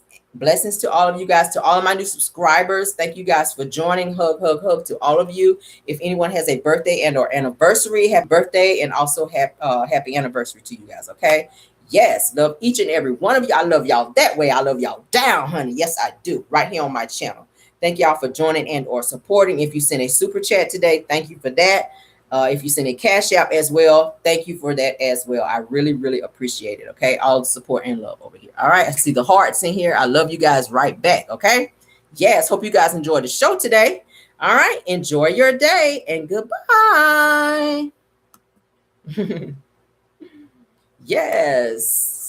to all of you guys, to all of my new subscribers. Thank you guys for joining. Hug, hug, hug to all of you. If anyone has a birthday and or anniversary, happy birthday, and also happy anniversary to you guys. Okay, yes, love each and every one of you. I love y'all that way. I love y'all down, honey. Yes, I do, right here on my channel. Thank y'all for joining and or supporting. If you sent a super chat today, thank you for that. If you send a cash app as well, thank you for that as well. I really, really appreciate it. Okay, all the support and love over here. All right, I see the hearts in here. I love you guys right back. Okay, yes, hope you guys enjoyed the show today. All right, enjoy your day and goodbye. Yes.